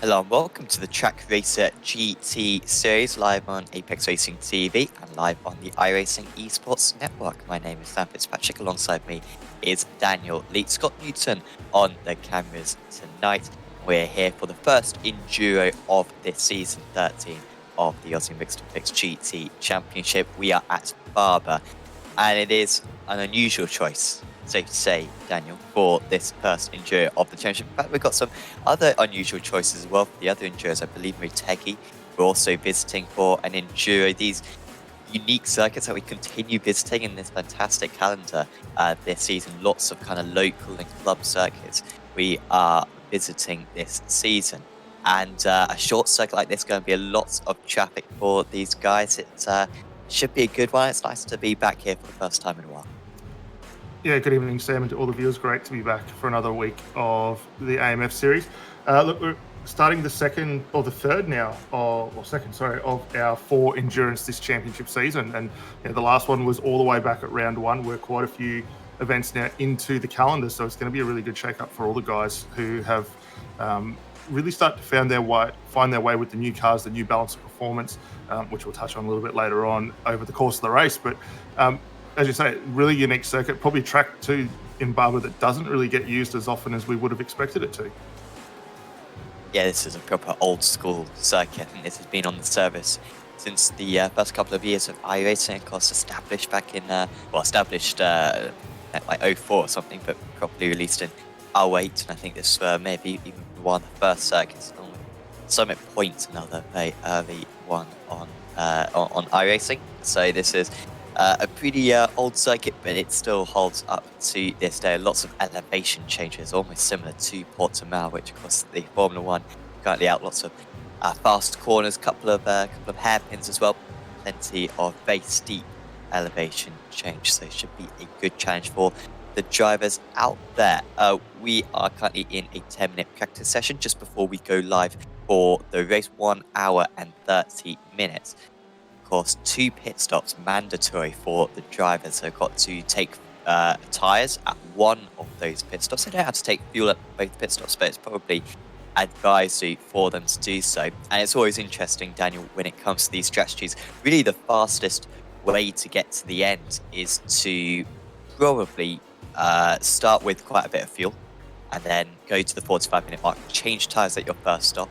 Hello and welcome to the Track Racer GT series live on Apex Racing TV and live on the iRacing Esports network. My name is Sam Fitzpatrick. Alongside me is Daniel Lee. Scott Newton on the cameras tonight. We're here for the first Enduro of this season 13 of the Aussie Mixed and Fixed GT Championship. We are at Barber and it is an unusual choice, safe to say, Daniel, for this first Enduro of the championship. In fact, we've got some other unusual choices as well for the other Enduros. I believe Rizzay we're also visiting for an Enduro. These unique circuits that we continue visiting in this fantastic calendar this season. Lots of kind of local and club circuits we are visiting this season. And a short circuit like this is going to be a lot of traffic for these guys. It should be a good one. It's nice to be back here for the first time in a while. Yeah, good evening, Sam, and to all the viewers. Great to be back for another week of the AMF series. Look, we're starting the third of our 4 endurance this championship season. And the last one was all the way back at round 1. We're quite a few events now into the calendar, so it's going to be a really good shake-up for all the guys who have really started to find their way with the new cars, the new balance of performance, which we'll touch on a little bit later on over the course of the race. But as you say, really unique circuit, probably track 2 in Barber that doesn't really get used as often as we would have expected it to. Yeah, this is a proper old school circuit. I think this has been on the service since the first couple of years of iRacing. Of course, established back in, like 04 or something, but properly released in 08. And I think this maybe even one of the first circuits on Summit Point, another very early one on iRacing. So this is a pretty old circuit, but it still holds up to this day. Lots of elevation changes, almost similar to Portimao, which of course the Formula 1 currently out. Lots of fast corners, couple of hairpins as well. Plenty of very steep elevation change, so it should be a good challenge for the drivers out there. We are currently in a 10-minute practice session just before we go live for the race. 1 hour and 30 minutes. Of course, 2 pit stops mandatory for the drivers. They've got to take tyres at one of those pit stops. They don't have to take fuel at both pit stops, but it's probably advisory for them to do so. And it's always interesting, Daniel, when it comes to these strategies. Really, the fastest way to get to the end is to probably start with quite a bit of fuel and then go to the 45-minute mark, change tyres at your first stop,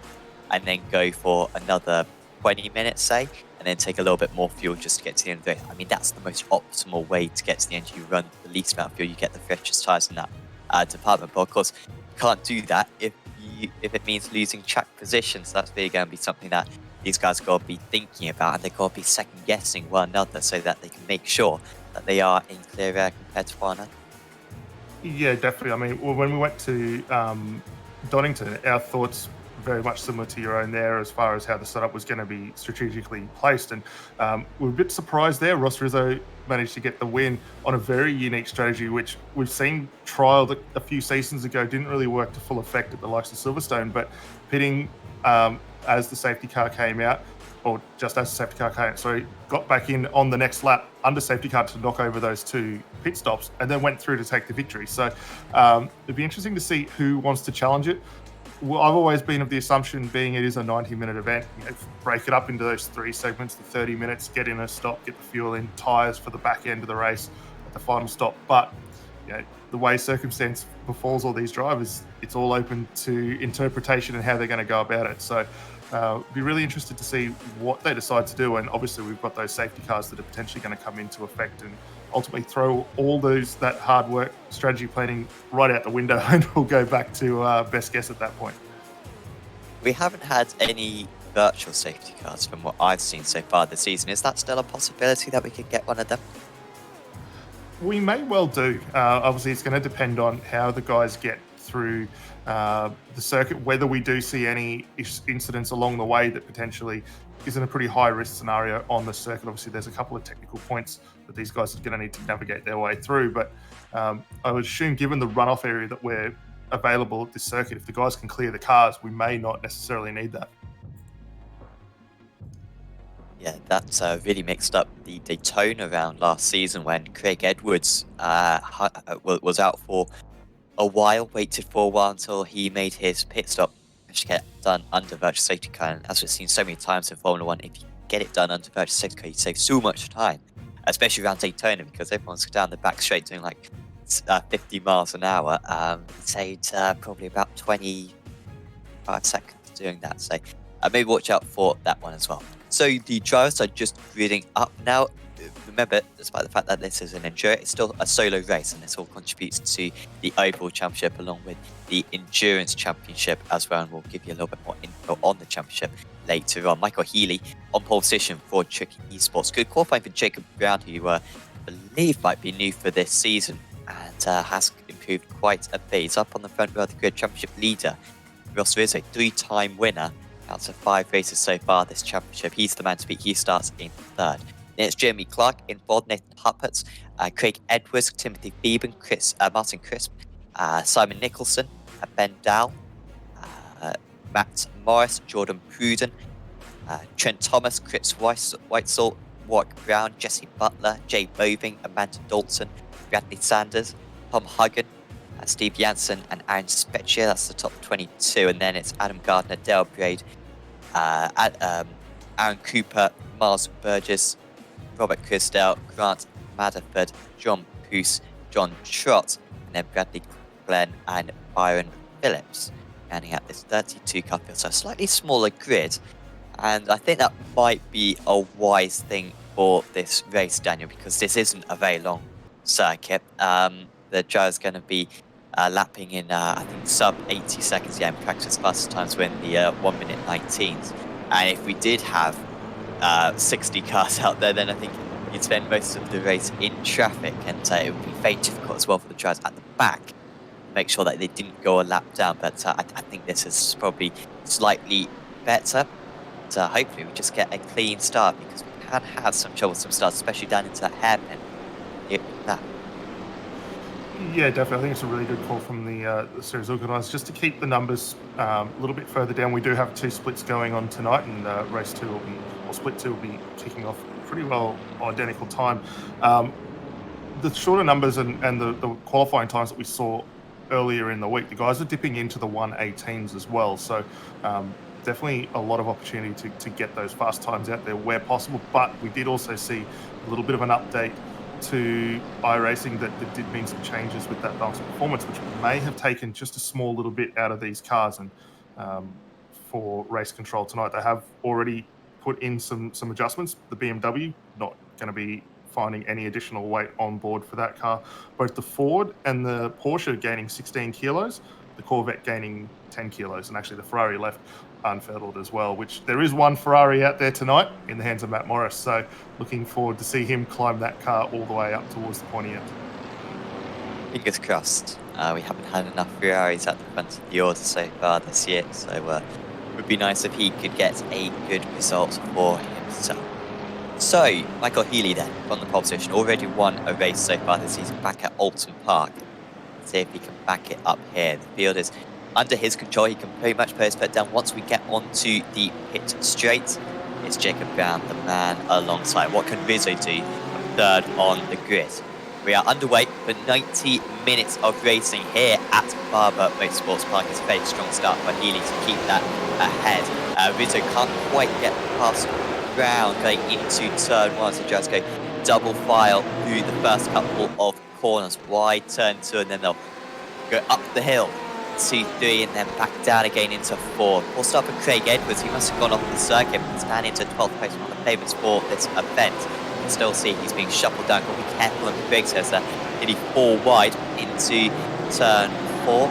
and then go for another 20 minutes, say, and then take a little bit more fuel just to get to the end of the race. I mean, that's the most optimal way to get to the end. You run the least amount of fuel, you get the freshest tyres in that department. But of course, you can't do that if it means losing track position. So that's really going to be something that these guys got to be thinking about, and they've got to be second guessing one another so that they can make sure that they are in clear air compared to one another. Yeah, definitely. I mean, when we went to Donington, our thoughts very much similar to your own there as far as how the setup was going to be strategically placed. And we're a bit surprised there. Ross Rizzay managed to get the win on a very unique strategy, which we've seen trialed a few seasons ago, didn't really work to full effect at the likes of Silverstone, but pitting as the safety car came out, or just as the safety car came out, sorry, got back in on the next lap under safety car to knock over those 2 pit stops and then went through to take the victory. So it'd be interesting to see who wants to challenge it. Well, I've always been of the assumption, being it is a 90-minute event, break it up into those 3 segments, the 30 minutes, get in a stop, get the fuel in, tyres for the back end of the race at the final stop. But the way circumstance befalls all these drivers, it's all open to interpretation and how they're going to go about it. So be really interested to see what they decide to do. And obviously we've got those safety cars that are potentially going to come into effect and ultimately throw all that hard work, strategy planning right out the window, and we'll go back to best guess at that point. We haven't had any virtual safety cars from what I've seen so far this season. Is that still a possibility that we could get one of them? We may well do. Obviously, it's going to depend on how the guys get through the circuit, whether we do see any incidents along the way that potentially is in a pretty high-risk scenario on the circuit. Obviously, there's a couple of technical points that these guys are going to need to navigate their way through. But I would assume, given the runoff area that we're available at this circuit, if the guys can clear the cars, we may not necessarily need that. Yeah, that really mixed up the Daytona round last season when Craig Edwards was out for a while, waited for a while until he made his pit stop managed to get it done under virtual safety car. And as we've seen so many times in Formula 1, if you get it done under virtual safety car, you save so much time, especially around Daytona, because everyone's down the back straight doing like 50 miles an hour. It saved probably about 25 seconds doing that. So maybe watch out for that one as well. So the drivers are just gridding up now. Remember, despite the fact that this is an enduro, it's still a solo race, and this all contributes to the overall championship along with the endurance championship as well. And we'll give you a little bit more info on the championship later on. Michael Healy on pole position for Tricky Esports. Good qualifying for Jacob Brown, who I believe might be new for this season and has improved quite a bit. He's up on the front row of the grid. Championship leader Ross Rizzay, 3-time winner out of 5 races so far this championship. He's the man to beat. He starts in 3rd. Then it's Jeremy Clark in 4th, Nathan Huppert, Craig Edwards, Timothy Beeben, Martin Crisp, Simon Nicholson, Ben Dow, Matt Morris, Jordan Pruden, Trent Thomas, Chris Whitesall, Warwick Brown, Jesse Butler, Jay Boving, Amanda Dalton, Bradley Sanders, Tom Huggan, Steve Janssen, and Aaron Spetcher. That's the top 22. And then it's Adam Gardner, Dale Braid, Aaron Cooper, Miles Burgess, Robert Christel, Grant Madderford, John Poose, John Trott, and then Bradley Glenn and Byron Phillips, rounding out this 32 car field. So a slightly smaller grid, and I think that might be a wise thing for this race, Daniel, because this isn't a very long circuit. The driver's going to be lapping in, I think, sub 80 seconds. Yeah, in practice, fastest times were in the 1 minute 19s. And if we did have 60 cars out there, then I think you'd spend most of the race in traffic, and it would be very difficult as well for the drivers at the back to make sure that they didn't go a lap down. But I think this is probably slightly better. So hopefully we just get a clean start, because we can have some troublesome starts, especially down into that hairpin. Yeah, definitely. I think it's a really good call from the series organisers just to keep the numbers a little bit further down. We do have 2 splits going on tonight, and race 2 will be, or split 2 will be kicking off pretty well identical time. The shorter numbers and the qualifying times that we saw earlier in the week, the guys are dipping into the 1:18s as well. So definitely a lot of opportunity to get those fast times out there where possible. But we did also see a little bit of an update to iRacing that did mean some changes with that balance of performance, which may have taken just a small little bit out of these cars. And for race control tonight, they have already put in some adjustments. The BMW not going to be finding any additional weight on board for that car. Both the Ford and the Porsche gaining 16 kilos, the Corvette gaining 10 kilos, and actually the Ferrari left unfettered as well, which there is one Ferrari out there tonight in the hands of Matt Morris. So looking forward to see him climb that car all the way up towards the pointy end. Fingers crossed. We haven't had enough Ferraris at the front of the order so far this year, so it would be nice if he could get a good result for himself. So, Michael Healy then, on the pole position, already won a race so far this season back at Alton Park. Let's see if he can back it up here. The field is under his control. He can pretty much put his foot down. Once we get onto the pit straight, it's Jacob Brown, the man alongside. What can Rizzay do? 3rd on the grid. We are underway for 90 minutes of racing here at Barber Motorsports Park. It's a very strong start for Healy to keep that ahead. Rizzay can't quite get past Brown going into turn 1, so just go double file through the first couple of corners. Wide turn 2, and then they'll go up the hill 2, 3, and then back down again into 4. We'll start with Craig Edwards. He must have gone off the circuit, but he's down into 12th place, one of the favourites for this event. You can still see he's being shuffled down. Got to be careful of the brakes as nearly 4 wide into turn 4.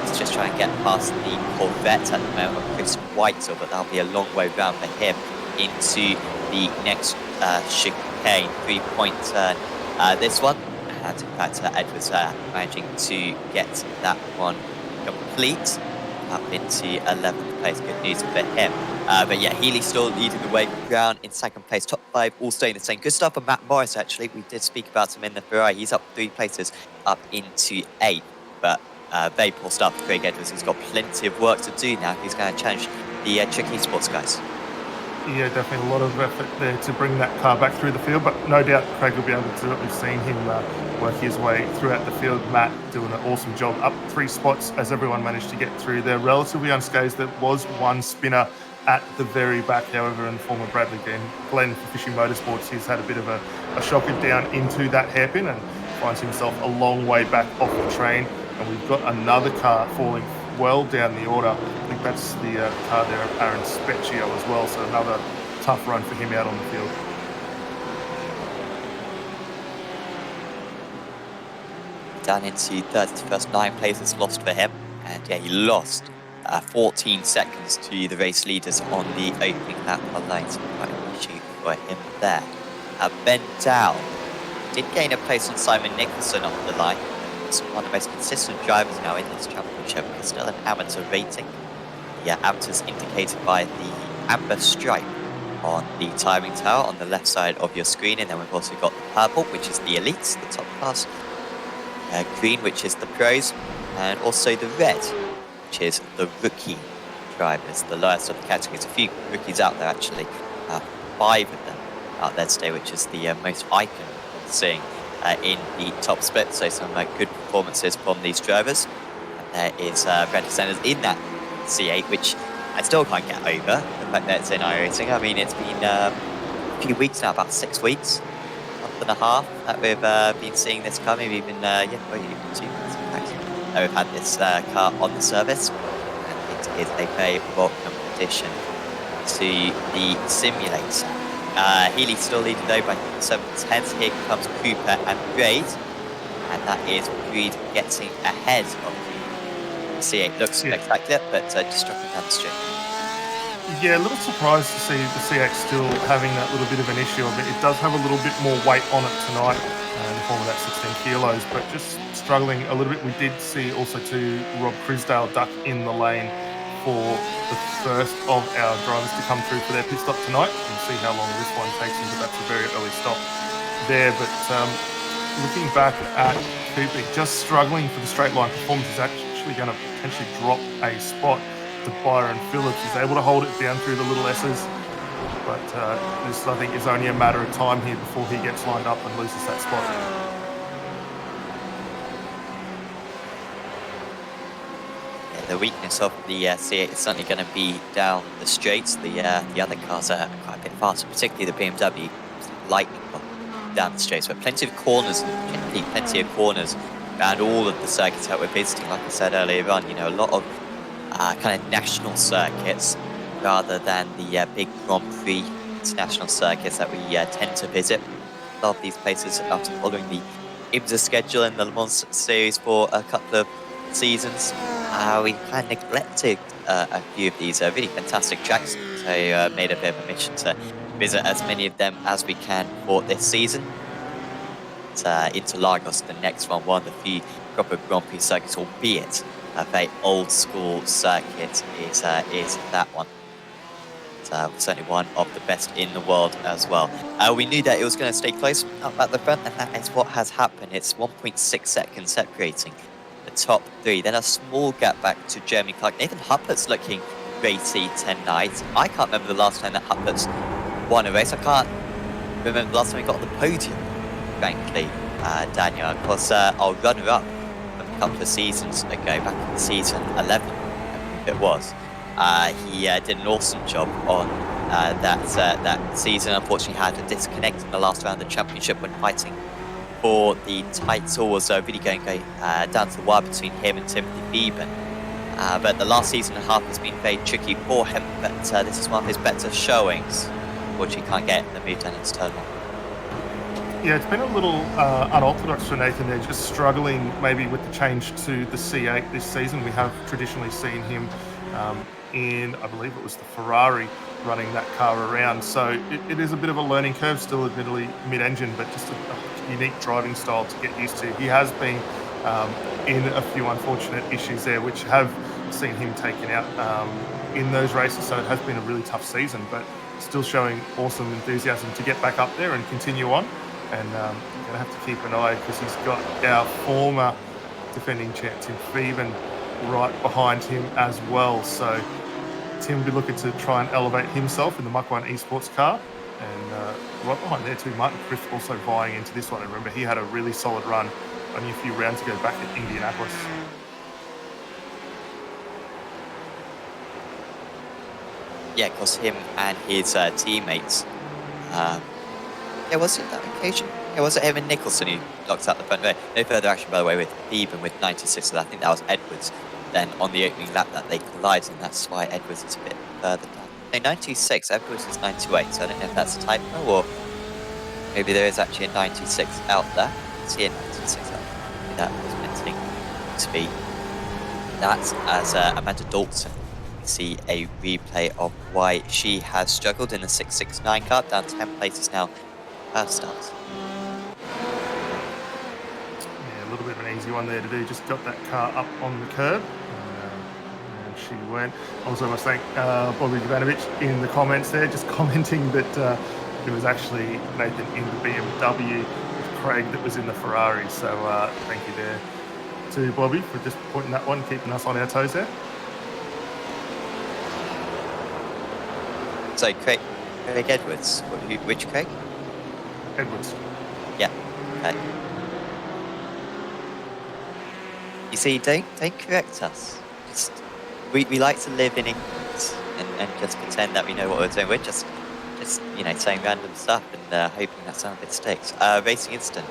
He's just trying to get past the Corvette at the moment of Chris Whitesell, but that'll be a long way round for him into the next chicane, 3-point turn. This one, and in fact Edwards managing to get that one complete up into 11th place. Good news for him. But yeah, Healy still leading the way. Brown in 2nd place. Top 5 all staying the same. Good stuff for Matt Morris, actually. We did speak about him in the Ferrari. He's up 3 places, up into 8th. But very poor start for Craig Edwards. He's got plenty of work to do now if he's going to challenge the Tricky Esports guys. Yeah, definitely a lot of effort there to bring that car back through the field, but no doubt Craig will be able to do it. We've seen him work his way throughout the field. Matt doing an awesome job, up 3 spots as everyone managed to get through there relatively unscathed. There was one spinner at the very back, however, and former Bradley Glenn for Fishing Motorsports, he's had a bit of a shocker down into that hairpin and finds himself a long way back off the train. And we've got another car falling well down the order. I think that's the car there of Aaron Specchio as well, so another tough run for him out on the field. Down into third, the first 9 places lost for him, and yeah, he lost 14 seconds to the race leaders on the opening lap alone, so quite an issue for him there. Ben Dow did gain a place on Simon Nicholson off the line. He's one of the most consistent drivers now in this championship. It's still an amateur rating. The amateur's indicated by the amber stripe on the timing tower on the left side of your screen, and then we've also got the purple, which is the elites, the top class, green, which is the pros, and also the red, which is the rookie drivers, the lowest of the categories. A few rookies out there actually, 5 of them out there today, which is the most I can seeing in the top split. So some good performances from these drivers. And there is Brandon Sanders in that C8, which I still can't get over the fact that it's in iRacing. I mean, it's been a few weeks now, about 6 weeks, month and a half, that we've been seeing this car. Maybe even, even 2 months in fact. We've had this car on the service, and it is a very welcome addition to the simulator. Healy's still leading though by 7/10. Here comes Cooper and Reid, and that is Reid getting ahead of the C8. Looks spectacular, but just dropping down the street. Yeah, a little surprised to see the C8 still having that little bit of an issue of it. It does have a little bit more weight on it tonight, in the form of that 16 kilos, but just struggling a little bit. We did see also too Rob Crisdale duck in the lane for the first of our drivers to come through for their pit stop tonight. We'll see how long this one takes him, but that's a very early stop there. But looking back at Cooper, just struggling for the straight line performance, is actually going to potentially drop a spot to Byron Phillips. He's able to hold it down through the little S's, but this, I think, is only a matter of time here before he gets lined up and loses that spot. The weakness of the C8 is certainly going to be down the straights. The other cars are quite a bit faster, particularly the BMW lightning bolt down the straights. But plenty of corners, plenty of corners around all of the circuits that we're visiting. Like I said earlier on, you know, a lot of kind of national circuits rather than the big Grand Prix international circuits that we tend to visit. A lot of these places, after following the IMSA schedule and the Le Mans series for a couple of seasons, we kind of neglected a few of these really fantastic tracks, so made a bit of a mission to visit as many of them as we can for this season. Interlagos, the next one of the few proper Grand Prix circuits, albeit a very old school circuit, is that one. Certainly one of the best in the world as well. We knew that it was going to stay close up at the front, and that is what has happened. It's 1.6 seconds separating the top 3. Then a small gap back to Jeremy Clark. Nathan Huppert's looking racy tonight. I can't remember the last time that Huppert's won a race. I can't remember the last time he got on the podium, frankly, Daniel. Of course, our runner-up a couple of seasons ago, back in season 11, I believe it was. He did an awesome job on that season. Unfortunately, had a disconnect in the last round of the championship when fighting for the title. Was really going down to the wire between him and Timothy Beeben. But the last season and a half has been very tricky for him. But this is one of his better showings. Unfortunately, can't get the move down into turn 1. Yeah, it's been a little unorthodox for Nathan there, just struggling maybe with the change to the C8 this season. We have traditionally seen him in, I believe it was the Ferrari, running that car around. So it is a bit of a learning curve, still admittedly mid-engine, but just a unique driving style to get used to. He has been in a few unfortunate issues there, which have seen him taken out in those races. So it has been a really tough season, but still showing awesome enthusiasm to get back up there and continue on. And going to have to keep an eye, because he's got our former defending champ Tim Beeben right behind him as well. So Tim will be looking to try and elevate himself in the Mach 1 Esports car. And right behind there too, Martin Crisp also vying into this one. And remember, he had a really solid run only a few rounds ago back at Indianapolis. Yeah, of course, him and his teammates. Yeah, was it that occasion? Yeah, was it him and Nicholson who knocked out the front row? No further action, by the way, with Beeben with 96, so I think that was Edwards. Then on the opening lap that they collided, and that's why Edwards is a bit further down. No, 96, Edwards is 98, so I don't know if that's a typo or maybe there is actually a 96 out there. I see a 96 out there. Maybe that was meant to be. That's as Amanda Dalton. We see a replay of why she has struggled in the 669 car, down 10 places now. Start. Yeah, a little bit of an easy one there to do. Just got that car up on the curb. And she went. Also, I must thank Bobby Jovanovic in the comments there, just commenting that it was actually Nathan in the BMW with Craig that was in the Ferrari. So thank you there to Bobby for just pointing that one, keeping us on our toes there. So Craig Edwards. Which Craig? Edwards. Yeah. Okay. You see, don't correct us. Just we like to live in ignorance and just pretend that we know what we're doing. We're just saying random stuff and hoping that some of it sticks. Racing incident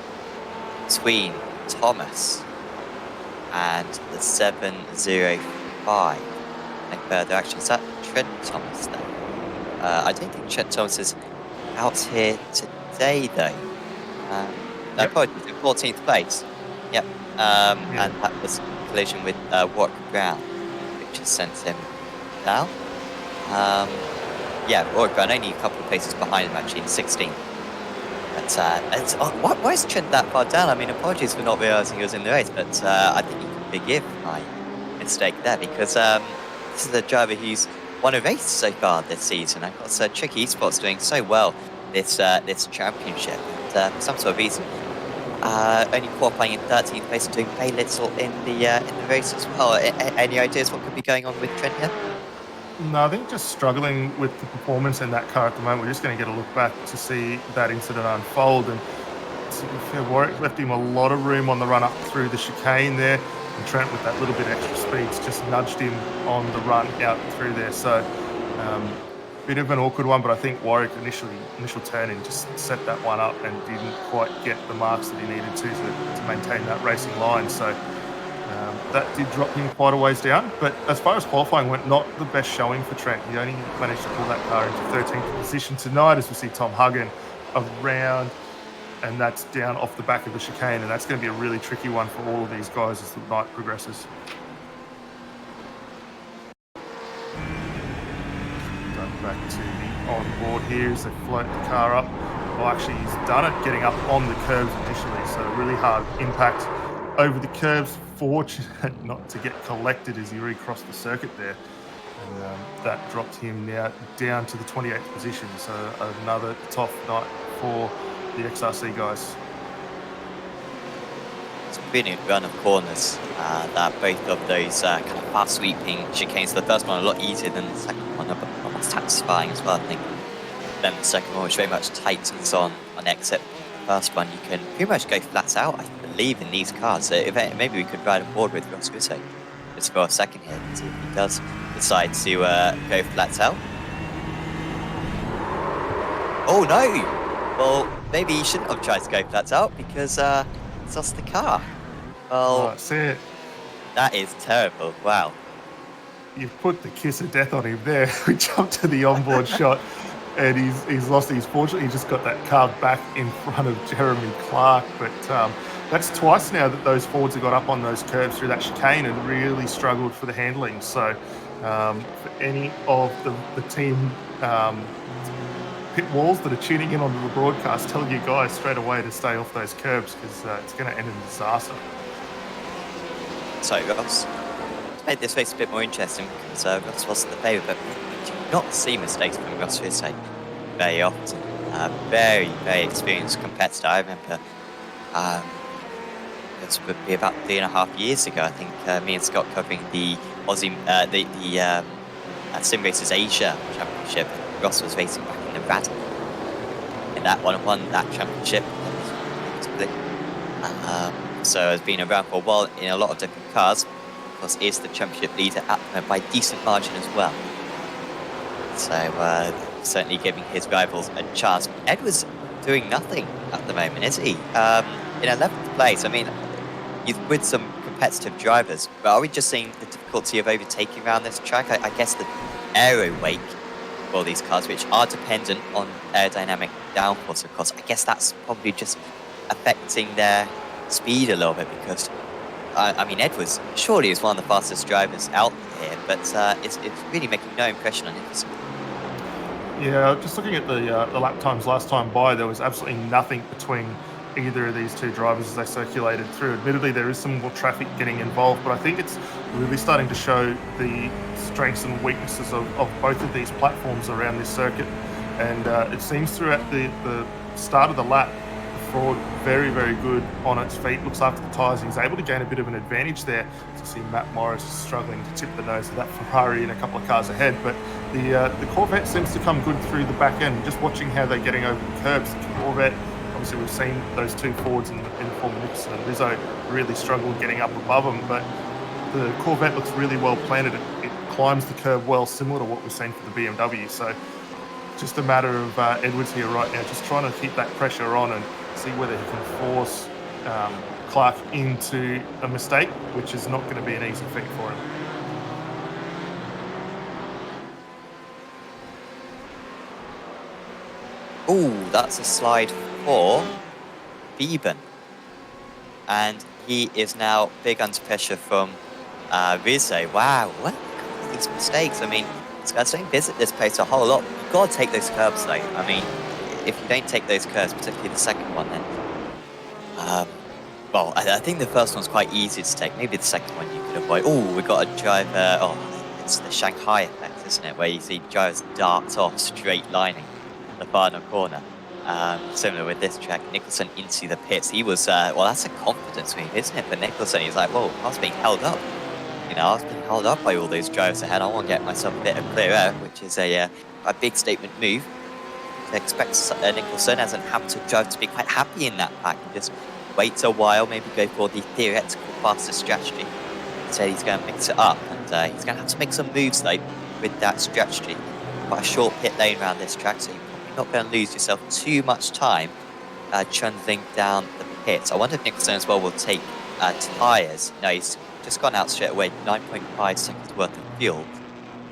between Thomas and the 705. And further action. Is that Trent Thomas then? I don't think Trent Thomas is out here today though. No, apologies, in 14th place. Yep. And that was a collision with Warwick Brown, which has sent him down. Yeah, Warwick Brown only a couple of places behind him actually in 16th. But why is Trent that far down? I mean, apologies for not realising he was in the race, but I think you can forgive my mistake there because this is a driver who's won a race so far this season. I've got Trak Esports doing so well this championship, and for some sort of reason, only qualifying in 13th place and doing very little in the race as well. Any ideas what could be going on with Trent here? No, I think just struggling with the performance in that car at the moment. We're just going to get a look back to see that incident unfold. And to be fair, Warwick left him a lot of room on the run up through the chicane there. And Trent, with that little bit extra speeds, just nudged him on the run out through there. So, bit of an awkward one, but I think Warwick initial turning just set that one up and didn't quite get the marks that he needed to maintain that racing line. So that did drop him quite a ways down. But as far as qualifying went, not the best showing for Trent. He only managed to pull that car into 13th position tonight, as we see Tom Huggan around, and that's down off the back of the chicane, and that's going to be a really tricky one for all of these guys as the night progresses. Back to the on-board here as they float the car up. Well, actually, he's done it getting up on the curbs initially, so really hard impact over the curbs. Fortunate not to get collected as he recrossed the circuit there. And that dropped him now down to the 28th position, so another tough night for the XRC guys. It's a brilliant run of corners. That both of those kind of fast sweeping chicanes. The first one a lot easier than the second one, but almost satisfying as well, I think. Then the second one, which very much tightens on exit. The first one, you can pretty much go flat out, I believe, in these cars. So maybe we could ride aboard with Ross Rizzay just for a second here and see if he does decide to go flat out. Oh no! Well, maybe he shouldn't have tried to go flat out because he's lost the car. Well, that's it. That is terrible. Wow. You've put the kiss of death on him there. We jumped to the onboard shot, and he's lost. He's fortunately just got that car back in front of Jeremy Clark. But that's twice now that those Fords have got up on those curves through that chicane and really struggled for the handling. So for any of the team pit walls that are tuning in onto the broadcast, tell you guys straight away to stay off those curbs because it's going to end in disaster. So Ross made this race a bit more interesting because Ross wasn't the favourite, but we do not see mistakes from Ross Rizzay very often. Very, very experienced competitor. I remember this would be about 3.5 years ago, I think, me and Scott covering the Aussie, the Sim Racers Asia Championship. Ross was racing back in Nevada. In that one, won that championship. So has been around for a while in a lot of different cars. Of course, is the championship leader at the moment by a decent margin as well. So certainly giving his rivals a chance. Edwards doing nothing at the moment, is he? In 11th place. I mean, he's with some competitive drivers, but are we just seeing the difficulty of overtaking around this track? I guess the aero wake for these cars, which are dependent on aerodynamic downforce, of course, I guess that's probably just affecting their speed a little bit, because I mean, Edwards surely is one of the fastest drivers out here, but it's really making no impression on him. Yeah, just looking at the lap times last time by, there was absolutely nothing between either of these two drivers as they circulated through. Admittedly, there is some more traffic getting involved, but I think it's really starting to show the strengths and weaknesses of both of these platforms around this circuit. And it seems throughout the start of the lap, Ford very, very good on its feet, looks after the tyres, and he's able to gain a bit of an advantage there. To see Matt Morris struggling to tip the nose of that Ferrari and a couple of cars ahead, but the Corvette seems to come good through the back end. Just watching how they're getting over the curbs, the Corvette, obviously we've seen those two Fords in the form of Nicholson and Rizzay really struggle getting up above them, but the Corvette looks really well planted. It climbs the curb well, similar to what we've seen for the BMW. So just a matter of Edwards here right now, just trying to keep that pressure on and see whether he can force Clark into a mistake, which is not going to be an easy feat for him. Oh, that's a slide for Beeben. And he is now big under pressure from Rizzay. Wow, what are these mistakes? I mean, these guys don't visit this place a whole lot. You've got to take those curbs, though. I mean, if you don't take those curves, particularly the second one, then well, I think the first one's quite easy to take. Maybe the second one you could avoid. Oh, we've got a driver. Oh, it's the Shanghai effect, isn't it? Where you see drivers dart off, straight lining the final corner. Similar with this track, Nicholson into the pits. He was, well, that's a confidence move, isn't it? For Nicholson, he's like, whoa, I was being held up. You know, I was being held up by all those drivers ahead. I want to get myself a bit of clear air, which is a big statement move. To expect Nicholson as an Hamilton driver to be quite happy in that pack and just wait a while, maybe go for the theoretical faster strategy. Instead, he's going to mix it up, and he's going to have to make some moves though with that strategy. Quite a short pit lane around this track, so you're probably not going to lose yourself too much time trundling down the pits. I wonder if Nicholson as well will take tyres. No, he's just gone out straight away, 9.5 seconds worth of fuel.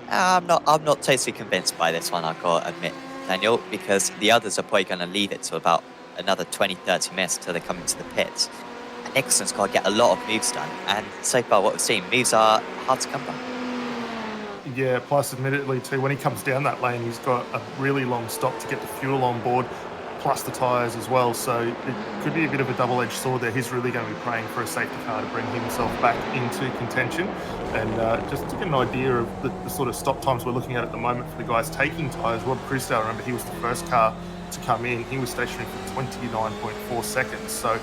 I'm not totally convinced by this one, I've got to admit, Daniel, because the others are probably going to leave it to about another 20-30 minutes until they come into the pits. And Nicholson's got to get a lot of moves done, and so far what we've seen, moves are hard to come by. Yeah, plus admittedly too, when he comes down that lane, he's got a really long stop to get the fuel on board, plus the tyres as well. So it could be a bit of a double-edged sword there. He's really going to be praying for a safety car to bring himself back into contention. And just to get an idea of the sort of stop times we're looking at the moment for the guys taking tyres, Rob Crusdale, remember, he was the first car to come in. He was stationary for 29.4 seconds. So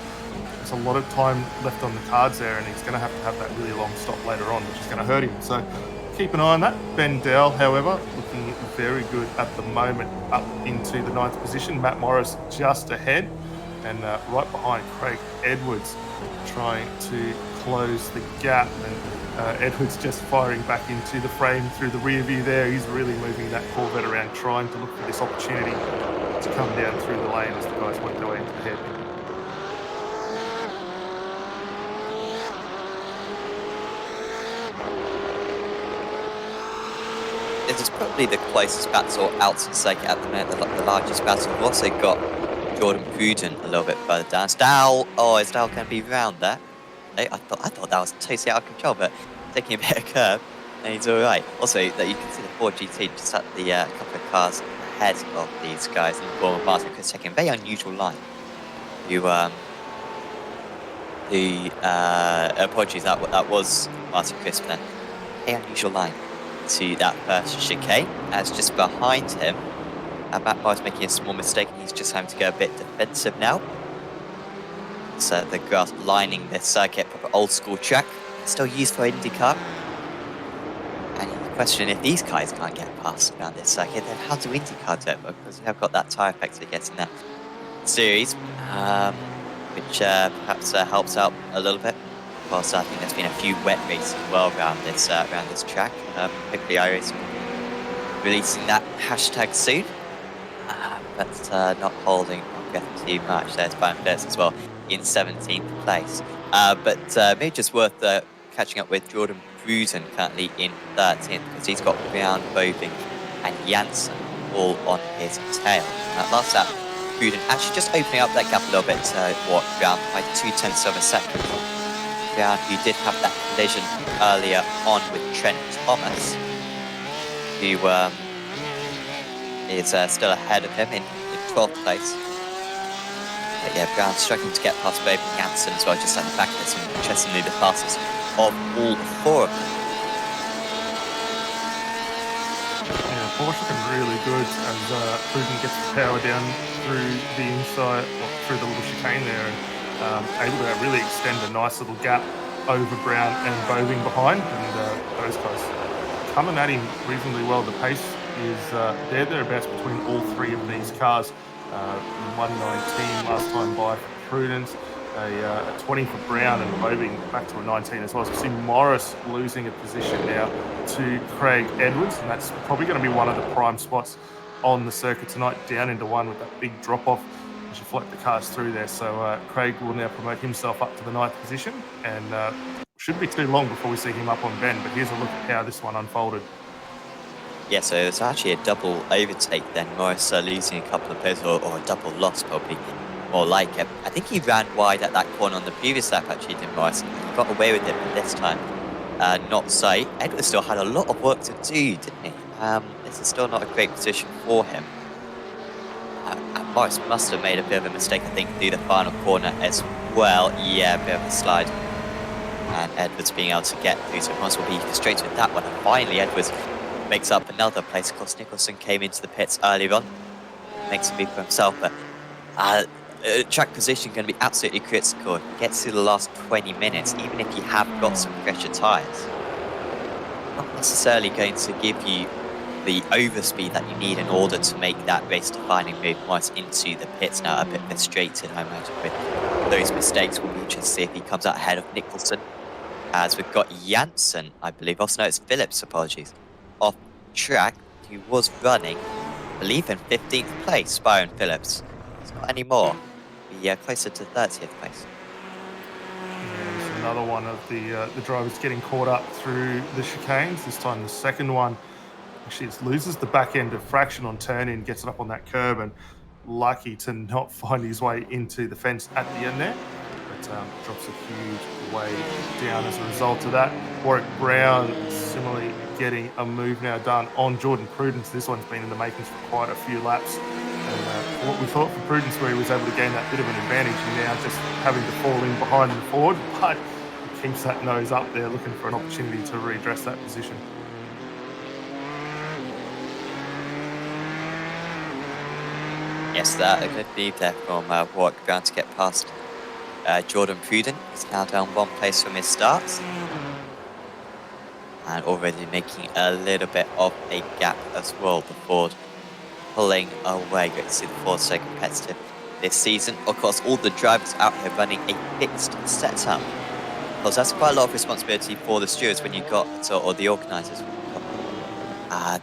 there's a lot of time left on the cards there, and he's going to have that really long stop later on, which is going to hurt him. So keep an eye on that. Ben Dowell, however, looking very good at the moment, up into the 9th position. Matt Morris just ahead, and right behind Craig Edwards, trying to close the gap. And Edwards just firing back into the frame through the rear view there. He's really moving that Corvette around, trying to look for this opportunity to come down through the lane as the guys work their way into the hairpin. This is probably the closest battle out to the circuit at the minute, the largest battle. We've also got Jordan Pruden a little bit further down. Is Dowell going to be round there? No, I thought that was totally out of control, but taking a bit of curve, and he's all right. Also, that you can see the Ford GT just at the couple of cars ahead of these guys in the form of Martin Chris taking a very unusual line. Apologies, that was Martin Chris then. A unusual line to that first chicane, as just behind him, Matt Barber's making a small mistake, and he's just having to go a bit defensive now. So the grass lining this circuit, proper old school track, still used for IndyCar. And he question, if these guys can't get past around this circuit, then how do IndyCar do it? Because you have got that tyre effect that gets in that series, which perhaps helps out a little bit. Of course, I think there's been a few wet races as well around this track, particularly iRacing releasing that hashtag soon, but not holding on too much. There's Brian Phillips as well in 17th place. But maybe just worth catching up with Jordan Pruden currently in 13th, because he's got Brown, Boving and Janssen all on his tail. Last lap, Pruden actually just opening up that gap a little bit to Brown by 0.2 of a second. Brown, who did have that collision earlier on with Trent Thomas, who is still ahead of him in 12th place. But yeah, Brown struggling to get past Boving and Janssen as well, just at the back of this, and interestingly the fastest of all four of them. Yeah, Porsche looking really good as Pruden gets the power down through the inside, through the little chicane there, and able to really extend a nice little gap over Brown and Boving behind, and those guys coming at him reasonably well. The pace is thereabouts between all three of these cars. 119 last time by for Prudence, a 20 for Brown, and Boving back to a 19 as well. So we see Morris losing a position now to Craig Edwards, and that's probably going to be one of the prime spots on the circuit tonight, down into one with that big drop-off as you float the cars through there. So Craig will now promote himself up to the 9th position, and shouldn't be too long before we see him up on Ben. But here's a look at how this one unfolded. Yeah, so it's actually a double overtake then. Morris losing a couple of pairs, or a double loss probably, more like it. I think he ran wide at that corner on the previous lap actually, did Morris. He got away with it, but this time not so. Edwards still had a lot of work to do, didn't he? This is still not a great position for him. And Morris must have made a bit of a mistake, I think, through the final corner as well. Yeah, a bit of a slide. And Edwards being able to get through, so Morris will be frustrated with that one. And finally, Edwards makes up another place. Of course, Nicholson came into the pits earlier on, makes a move for himself, but track position going to be absolutely critical. If you get to the last 20 minutes, even if you have got some fresher tyres, not necessarily going to give you the overspeed that you need in order to make that race-defining move. Morris into the pits now, a bit frustrated, I imagine, with those mistakes. We'll be interested to see if he comes out ahead of Nicholson, as we've got Janssen, I believe, also no, it's Phillips, apologies, off track, who was running, I believe, in 15th place. Byron Phillips. It's not anymore. Be closer to 30th place. Yeah, it's another one of the drivers getting caught up through the chicanes. This time, the second one actually loses the back end of fraction on turn in, gets it up on that curb, and lucky to not find his way into the fence at the end there. But drops a huge way down as a result of that. Warwick Brown similarly getting a move now done on Jordan Prudence. This one's been in the makings for quite a few laps. And what we thought for Prudence, where he was able to gain that bit of an advantage, and now just having to fall in behind the Ford, but he keeps that nose up there, looking for an opportunity to redress that position. Yes, a good lead there from Warwick Brown to get past Jordan Pruden. He's now down one place from his starts, and already making a little bit of a gap as well. The Ford pulling away. Great to see the Ford so competitive this season. Of course, all the drivers out here running a fixed setup, because that's quite a lot of responsibility for the stewards when you got, or the organisers.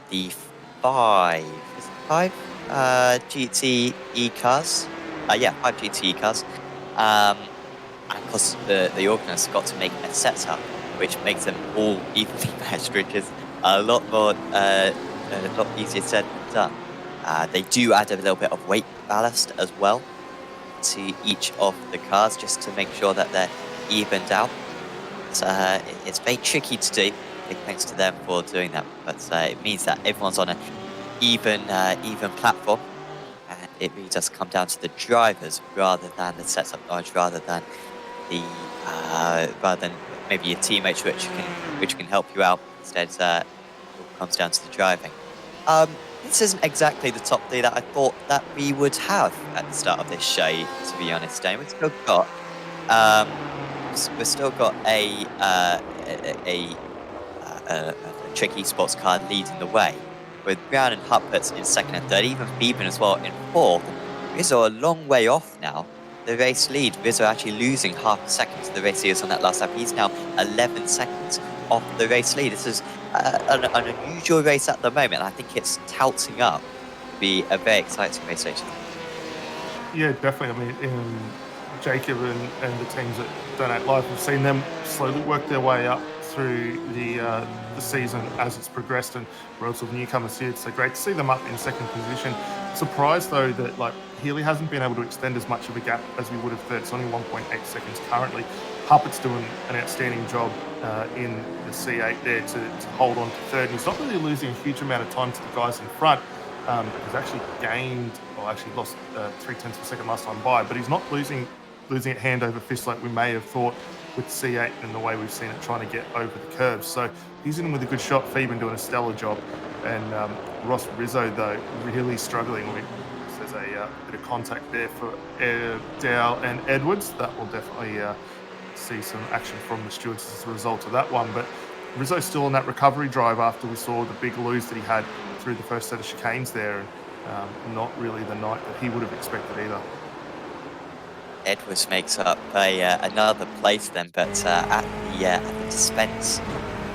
The five GTE cars. Yeah, 5 GTE cars. And of course, the organisers got to make a setup which makes them all evenly matched, which is a lot easier said than done. They do add a little bit of weight ballast as well to each of the cars, just to make sure that they're evened out. So it's very tricky to do. Big thanks to them for doing that, but it means that everyone's on an even platform, and it really does come down to the drivers rather than the setup knowledge, rather than maybe your teammates which can help you out. Instead, it all comes down to the driving. This isn't exactly the top three that I thought that we would have at the start of this show, to be honest. And we've still got a Trick Esports car leading the way, with Brown and Hupperts in second and third, even Beeben as well in fourth. Rizzo a long way off now. The race lead, Rizzo actually losing half a second to the race leaders on that last lap. He's now 11 seconds off the race lead. This is an unusual race at the moment. I think it's touting up to be a very exciting race actually. Yeah, definitely. I mean, Jacob and the teams at Donate Live, we've seen them slowly work their way up through the season as it's progressed, and relative newcomers here. It's so great to see them up in second position. Surprised though that like Healy hasn't been able to extend as much of a gap as we would have thought. It's only 1.8 seconds currently. Huppert's doing an outstanding job in the C8 there to hold on to third. And he's not really losing a huge amount of time to the guys in front. He's actually lost 0.3 of a second last time by, but he's not losing it hand over fist like we may have thought with C8 and the way we've seen it trying to get over the curves. So he's in with a good shot. Phoeben doing a stellar job, and Ross Rizzo though really struggling. There's a bit of contact there for Dow and Edwards. That will definitely see some action from the stewards as a result of that one. But Rizzo's still on that recovery drive after we saw the big lose that he had through the first set of chicanes there, and not really the night that he would have expected either. Edwards makes up another place then, but at the expense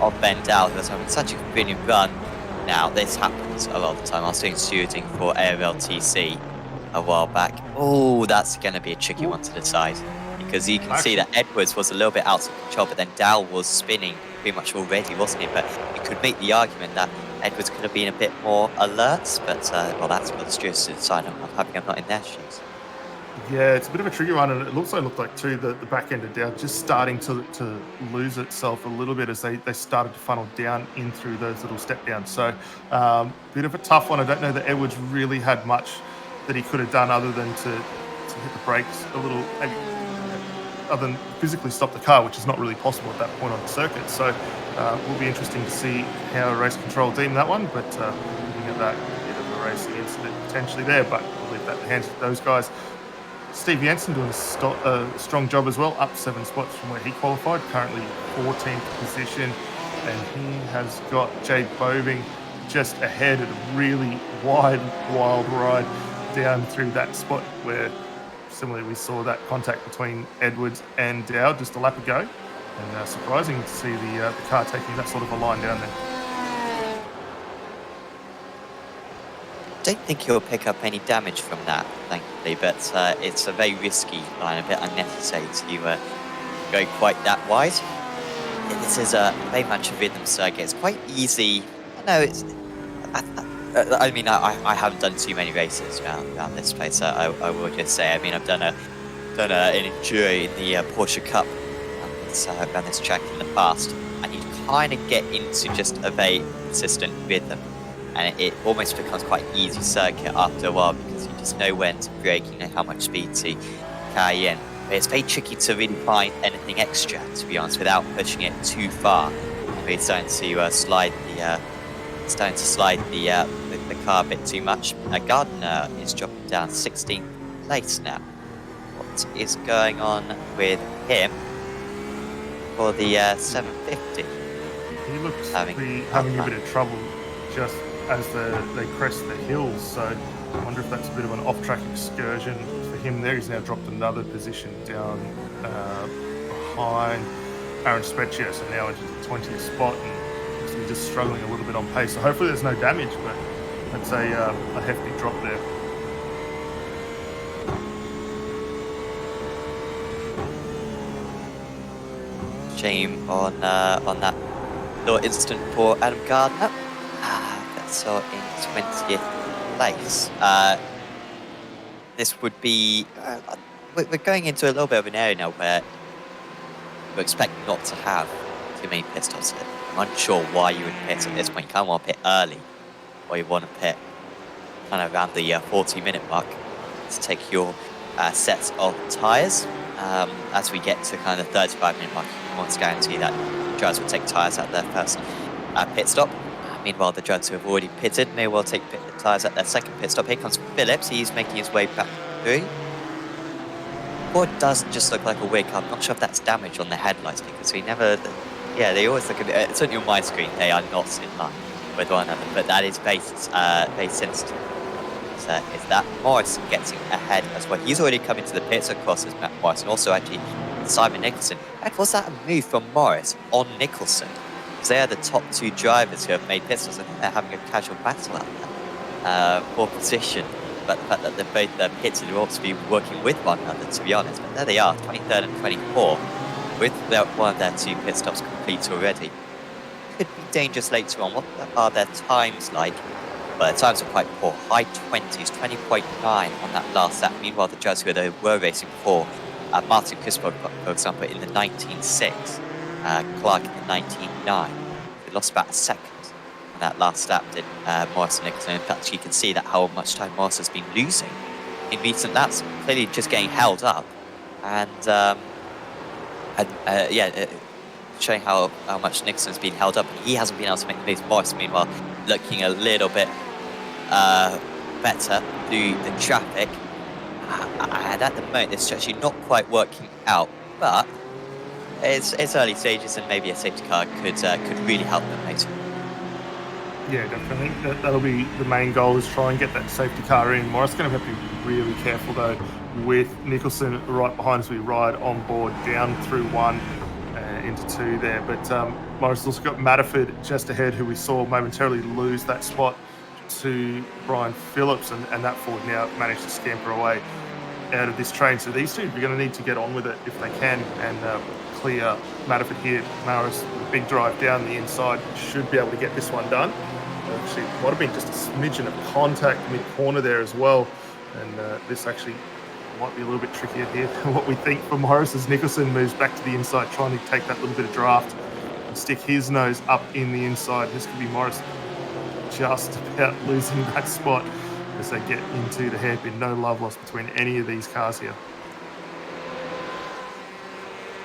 of Ben Dow, who was having such a convenient run. Now, this happens a lot of the time. I was doing stewarding for ARLTC a while back. Oh, that's going to be a tricky one to decide, because you can see that Edwards was a little bit out of control, but then Dow was spinning pretty much already, wasn't he? But you could make the argument that Edwards could have been a bit more alert, but well, that's for the stewards to decide. I'm hoping I'm not in their shoes. Yeah, it's a bit of a tricky one, and it also looked like too the back end of Dow just starting to lose itself a little bit as they started to funnel down in through those little step downs. So bit of a tough one. I don't know that Edwards really had much that he could have done other than to hit the brakes a little, maybe, other than physically stop the car, which is not really possible at that point on the circuit. So it will be interesting to see how race control deem that one, but looking at that bit of a racing incident potentially there, but we'll leave that in the hands of those guys. Steve Jensen doing a strong job as well, up 7 spots from where he qualified, currently 14th position, and he has got Jade Boving just ahead at a really wild ride down through that spot where similarly we saw that contact between Edwards and Dow just a lap ago, and surprising to see the car taking that sort of a line down there. I don't think he'll pick up any damage from that, thankfully, but it's a very risky line, a bit unnecessary to go quite that wide. This is very much a rhythm circuit. It's quite easy. I know it's. I mean, I haven't done too many races around this place. I will just say. I mean, I've done an enduro in the Porsche Cup around this track in the past, and you kind of get into just a very consistent rhythm. And it almost becomes quite an easy circuit after a while, because you just know when to brake, you know how much speed to carry in. But it's very tricky to really find anything extra, to be honest, without pushing it too far. We're starting to slide the car a bit too much. Gardner is dropping down 16th place now. What is going on with him for the 750? He looks to be having a bit of trouble just as they crest the hills, so I wonder if that's a bit of an off-track excursion for him there. He's now dropped another position down behind Aaron Spezia, so now into the 20th spot, and he's just struggling a little bit on pace. So hopefully there's no damage, but that's a hefty drop there. Shame on that little incident for Adam Gardner. So in 20th place. This would be... we're going into a little bit of an area now where we're expecting not to have too many pit stops. I'm unsure why you would pit at this point. You kind of want to pit early, or you want to pit kind of around the 40-minute mark to take your sets of tyres. As we get to kind of the 35-minute mark, you want to guarantee that drivers will take tyres at their first pit stop. Meanwhile, the drivers who have already pitted may well take tyres at their second pit stop. Here comes Phillips. He's making his way back through. Ford does just look like a wig. I'm not sure if that's damage on the headlights, because we never Yeah, they always look at it. Certainly on my screen, they are not in line with one another, but that is base sensitive. So is that Morrison getting ahead as well? He's already come into the pits, of course, as Matt Morrison. Also, actually, Simon Nicholson. And was that a move from Morris on Nicholson? Because they are the top two drivers who have made pits. I think they're having a casual battle out there for position. But the fact that they're both pits and ought to be working with one another, to be honest. But there they are, 23rd and 24th, with one of their two pit stops complete already. Could be dangerous later on. What are their times like? Well, their times are quite poor. High 20s, 20.9 on that last lap. Meanwhile, the drivers who they were racing before, Martin Crispo, for example, in the 19.6, Clark in the 19.9. They lost about a second on that last lap, did Morris and Nicholson. In fact, you can see that how much time Morris has been losing in recent laps. Clearly just getting held up. And showing how much Nixon's been held up. He hasn't been able to make the move. Morris, meanwhile, looking a little bit better through the traffic. And at the moment, it's actually not quite working out, but it's early stages, and maybe a safety car could really help them later. Yeah, definitely. I think that'll be the main goal, is try and get that safety car in. Morris going to have to be really careful, though, with Nicholson right behind as we ride on board down through one into two there. But Morris has also got Matterford just ahead, who we saw momentarily lose that spot to Brian Phillips, and that Ford now managed to scamper away out of this train. So these two are going to need to get on with it if they can, and clear Matterford here. Morris, with a big drive down the inside, should be able to get this one done. Actually, it might have been just a smidgen of contact mid-corner there as well, and this actually might be a little bit trickier here than what we think for Morris, as Nicholson moves back to the inside, trying to take that little bit of draft and stick his nose up in the inside. This could be Morris just about losing that spot as they get into the hairpin. No love lost between any of these cars here.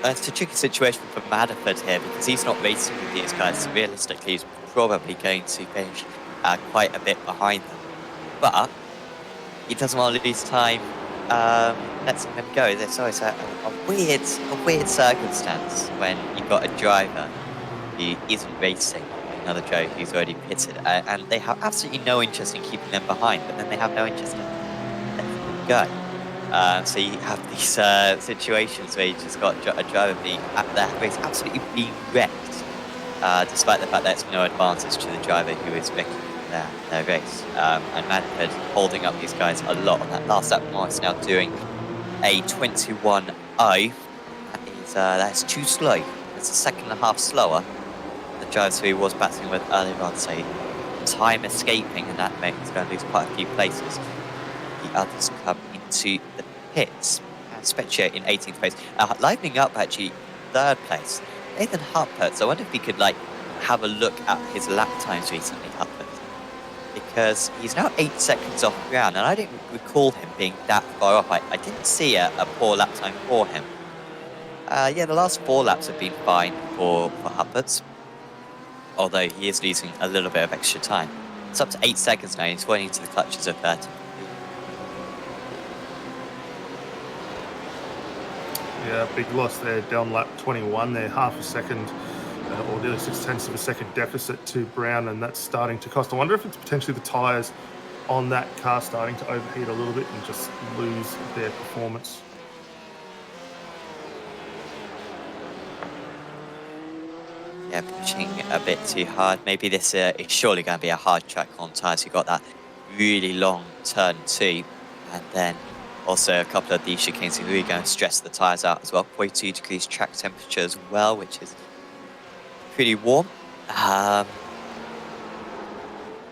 It's a tricky situation for Matterford here, because he's not racing with these guys. So realistically, he's probably going to finish quite a bit behind them. But he doesn't want to lose time. Let's let him go. There's always a weird circumstance when you've got a driver who isn't racing, another driver who's already pitted, and they have absolutely no interest in keeping them behind, but then they have no interest in letting them go. So you have these situations where you just got a driver being at their race absolutely being wrecked, despite the fact that it's no advantage to the driver who is wrecking their race. And Manfred holding up these guys a lot on that last lap. Morris now doing a 21.0. That's too slow. It's a second and a half slower than the drivers who he was battling with earlier on. So time escaping, and that makes he's going to lose quite a few places. The others come into the pits. And Specchia in 18th place. Livening up actually 3rd place. Nathan Harpert. I wonder if we could have a look at his lap times recently, Harpert. Because he's now 8 seconds off ground, and I didn't recall him being that far off. I didn't see a poor lap time for him. Yeah, the last 4 laps have been fine for Harpert, although he is losing a little bit of extra time. It's up to 8 seconds now, and he's going into the clutches of 30. Yeah, big loss there down lap 21 there, half a second. Or nearly 0.6 of a second deficit to Brown, and that's starting to cost. I wonder if it's potentially the tyres on that car starting to overheat a little bit and just lose their performance. Yeah, pushing a bit too hard. Maybe this is surely going to be a hard track on tyres. You've got that really long turn 2, and then also a couple of these chicanes are really going to stress the tyres out as well. 42 degrees track temperature as well, which is pretty warm. Of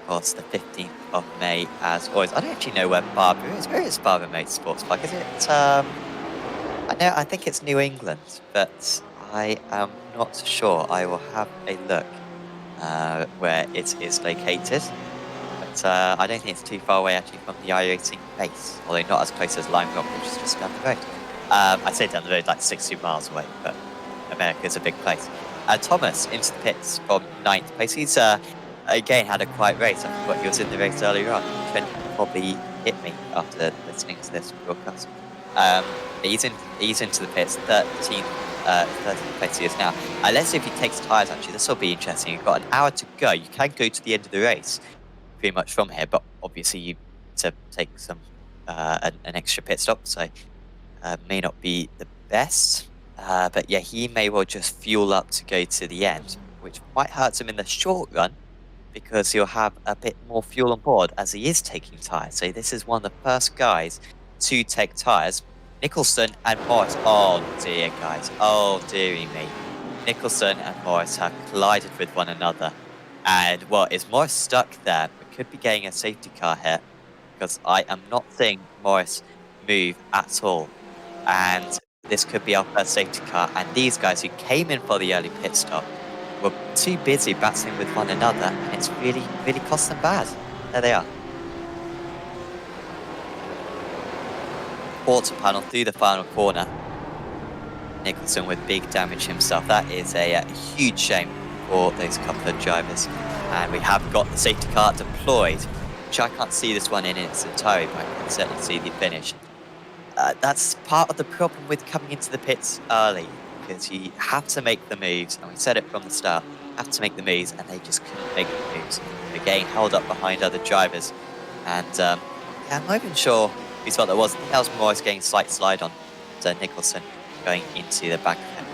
course, the 15th of May, as always. I don't actually know where Barber is. Where is Barber Motorsports Park? Is it? I think it's New England, but I am not sure. I will have a look where it is located. But I don't think it's too far away actually from the iRacing base, although not as close as Lime Rock, which is just down the road. I say down the road, like 60 miles away, but America is a big place. Thomas into the pits from 9th place. He's again had a quiet race. I forgot he was in the race earlier on. Trent probably hit me after listening to this broadcast. He's into the pits, 13th 13th place he is now. Let's see if he takes tyres, actually. This will be interesting. You've got an hour to go. You can go to the end of the race pretty much from here, but obviously you need to take some an extra pit stop, so may not be the best. But yeah, he may well just fuel up to go to the end, which might hurt him in the short run, because he'll have a bit more fuel on board as he is taking tyres. So this is one of the first guys to take tyres. Nicholson and Morris. Oh dear, guys. Oh dearie me. Nicholson and Morris have collided with one another. And well, is Morris stuck there? We could be getting a safety car hit, because I am not seeing Morris move at all. And this could be our first safety car. And these guys who came in for the early pit stop were too busy battling with one another, and it's really, really cost them bad. There they are. Quarter panel through the final corner. Nicholson with big damage himself. That is a huge shame for those couple of drivers. And we have got the safety car deployed, which I can't see this one in its entirety, but I can certainly see the finish. That's part of the problem with coming into the pits early, because you have to make the moves, and we said it from the start, have to make the moves, and they just couldn't make the moves. They're getting held up behind other drivers, and yeah, I'm not even sure whose fault that was. I think that was Morris getting a slight slide on Nicholson going into the back of him.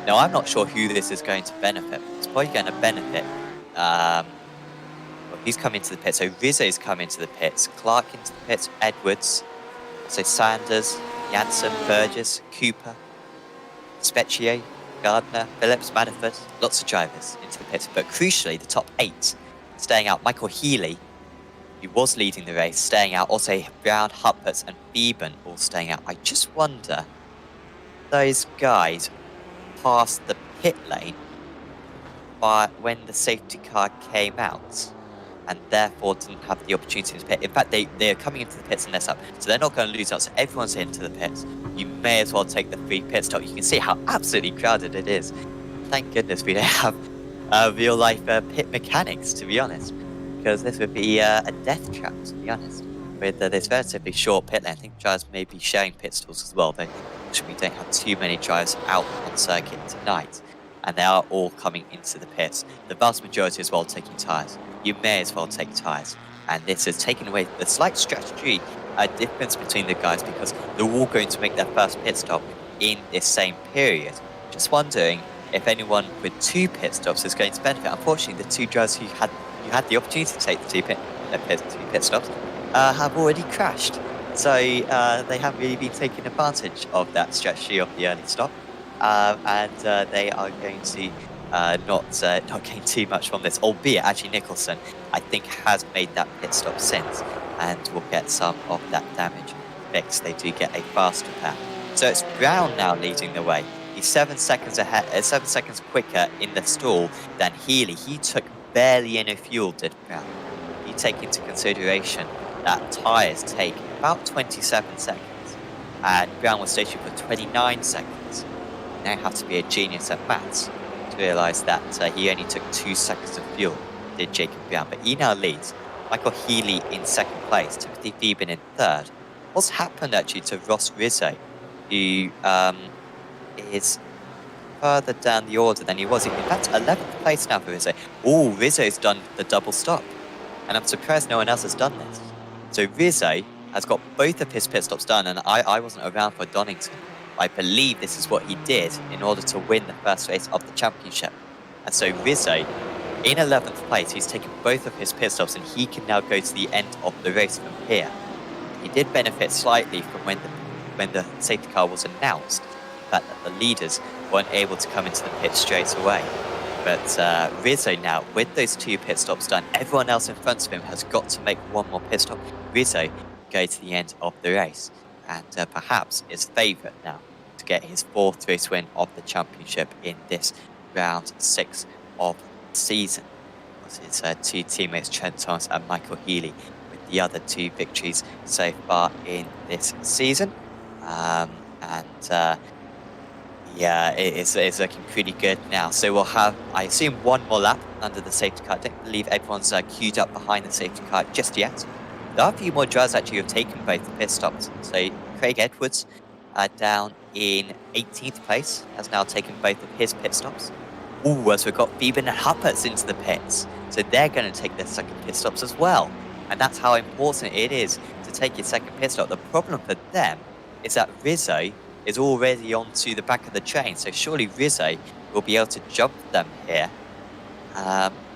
Now, I'm not sure who this is going to benefit. It's probably going to benefit, well, who's come into the pits? So Rizzay's come into the pits, Clark into the pits, Edwards, so Sanders, Janssen, Burgess, Cooper, Specchier, Gardner, Phillips, Manafort, lots of drivers into the pits. But crucially, the top 8 staying out. Michael Healy, who was leading the race, staying out. Also Brown, Hupperts and Beeben all staying out. I just wonder, those guys passed the pit lane when the safety car came out, and therefore didn't have the opportunity to pit. In fact, they're coming into the pits and they're up, so they're not going to lose out. So everyone's into the pits. You may as well take the free pit stop. You can see how absolutely crowded it is. Thank goodness we don't have real life pit mechanics, to be honest, because this would be a death trap, to be honest. With this relatively short pit lane, I think drivers may be sharing pit stalls as well. Though we don't have too many drivers out on circuit tonight, and they are all coming into the pits. The vast majority as well taking tyres. You may as well take tyres. And this has taken away the slight strategy difference between the guys, because they're all going to make their first pit stop in this same period. Just wondering if anyone with 2 pit stops is going to benefit. Unfortunately, the 2 drivers who had the opportunity to take the 2 pit stops have already crashed. So they haven't really been taking advantage of that strategy of the early stop. And they are going to not gain too much from this, albeit actually Nicholson, I think, has made that pit stop since, and will get some of that damage fixed. They do get a faster pair. So it's Brown now leading the way. He's 7 seconds ahead, 7 seconds quicker in the stall than Healy. He took barely any fuel, did Brown. You take into consideration that tyres take about 27 seconds, and Brown was stationed for 29 seconds. You now have to be a genius at maths to realise that he only took 2 seconds of fuel, did Jacob Brown. But he now leads. Michael Healy in 2nd place, Timothy Beeben in 3rd. What's happened actually to Ross Rizzay, who is further down the order than he was? In fact, 11th place now for Rizzay. Oh, Rizzay's done the double stop, and I'm surprised no one else has done this. So Rizzay has got both of his pit stops done, and I wasn't around for Donington. I believe this is what he did in order to win the first race of the championship. And so Rizzay, in 11th place, he's taken both of his pit stops, and he can now go to the end of the race from here. He did benefit slightly from when the safety car was announced, the fact that the leaders weren't able to come into the pit straight away. But Rizzay now, with those 2 pit stops done, everyone else in front of him has got to make 1 more pit stop. Rizzay go to the end of the race, and perhaps is favourite now to get his 4th race win of the championship in this round 6 of the season. It was his 2 teammates, Trent Thomas and Michael Healy, with the other 2 victories so far in this season. Yeah, it's looking pretty good now. So we'll have, I assume, 1 more lap under the safety car. I don't believe everyone's queued up behind the safety car just yet. There are a few more drivers actually who have taken both the pit stops. So Craig Edwards down in 18th place, has now taken both of his pit stops. Ooh, as we've got Beeben and Hupperts into the pits. So they're going to take their second pit stops as well. And that's how important it is to take your second pit stop. The problem for them is that Rizzay is already onto the back of the chain. So surely Rizzay will be able to jump them here.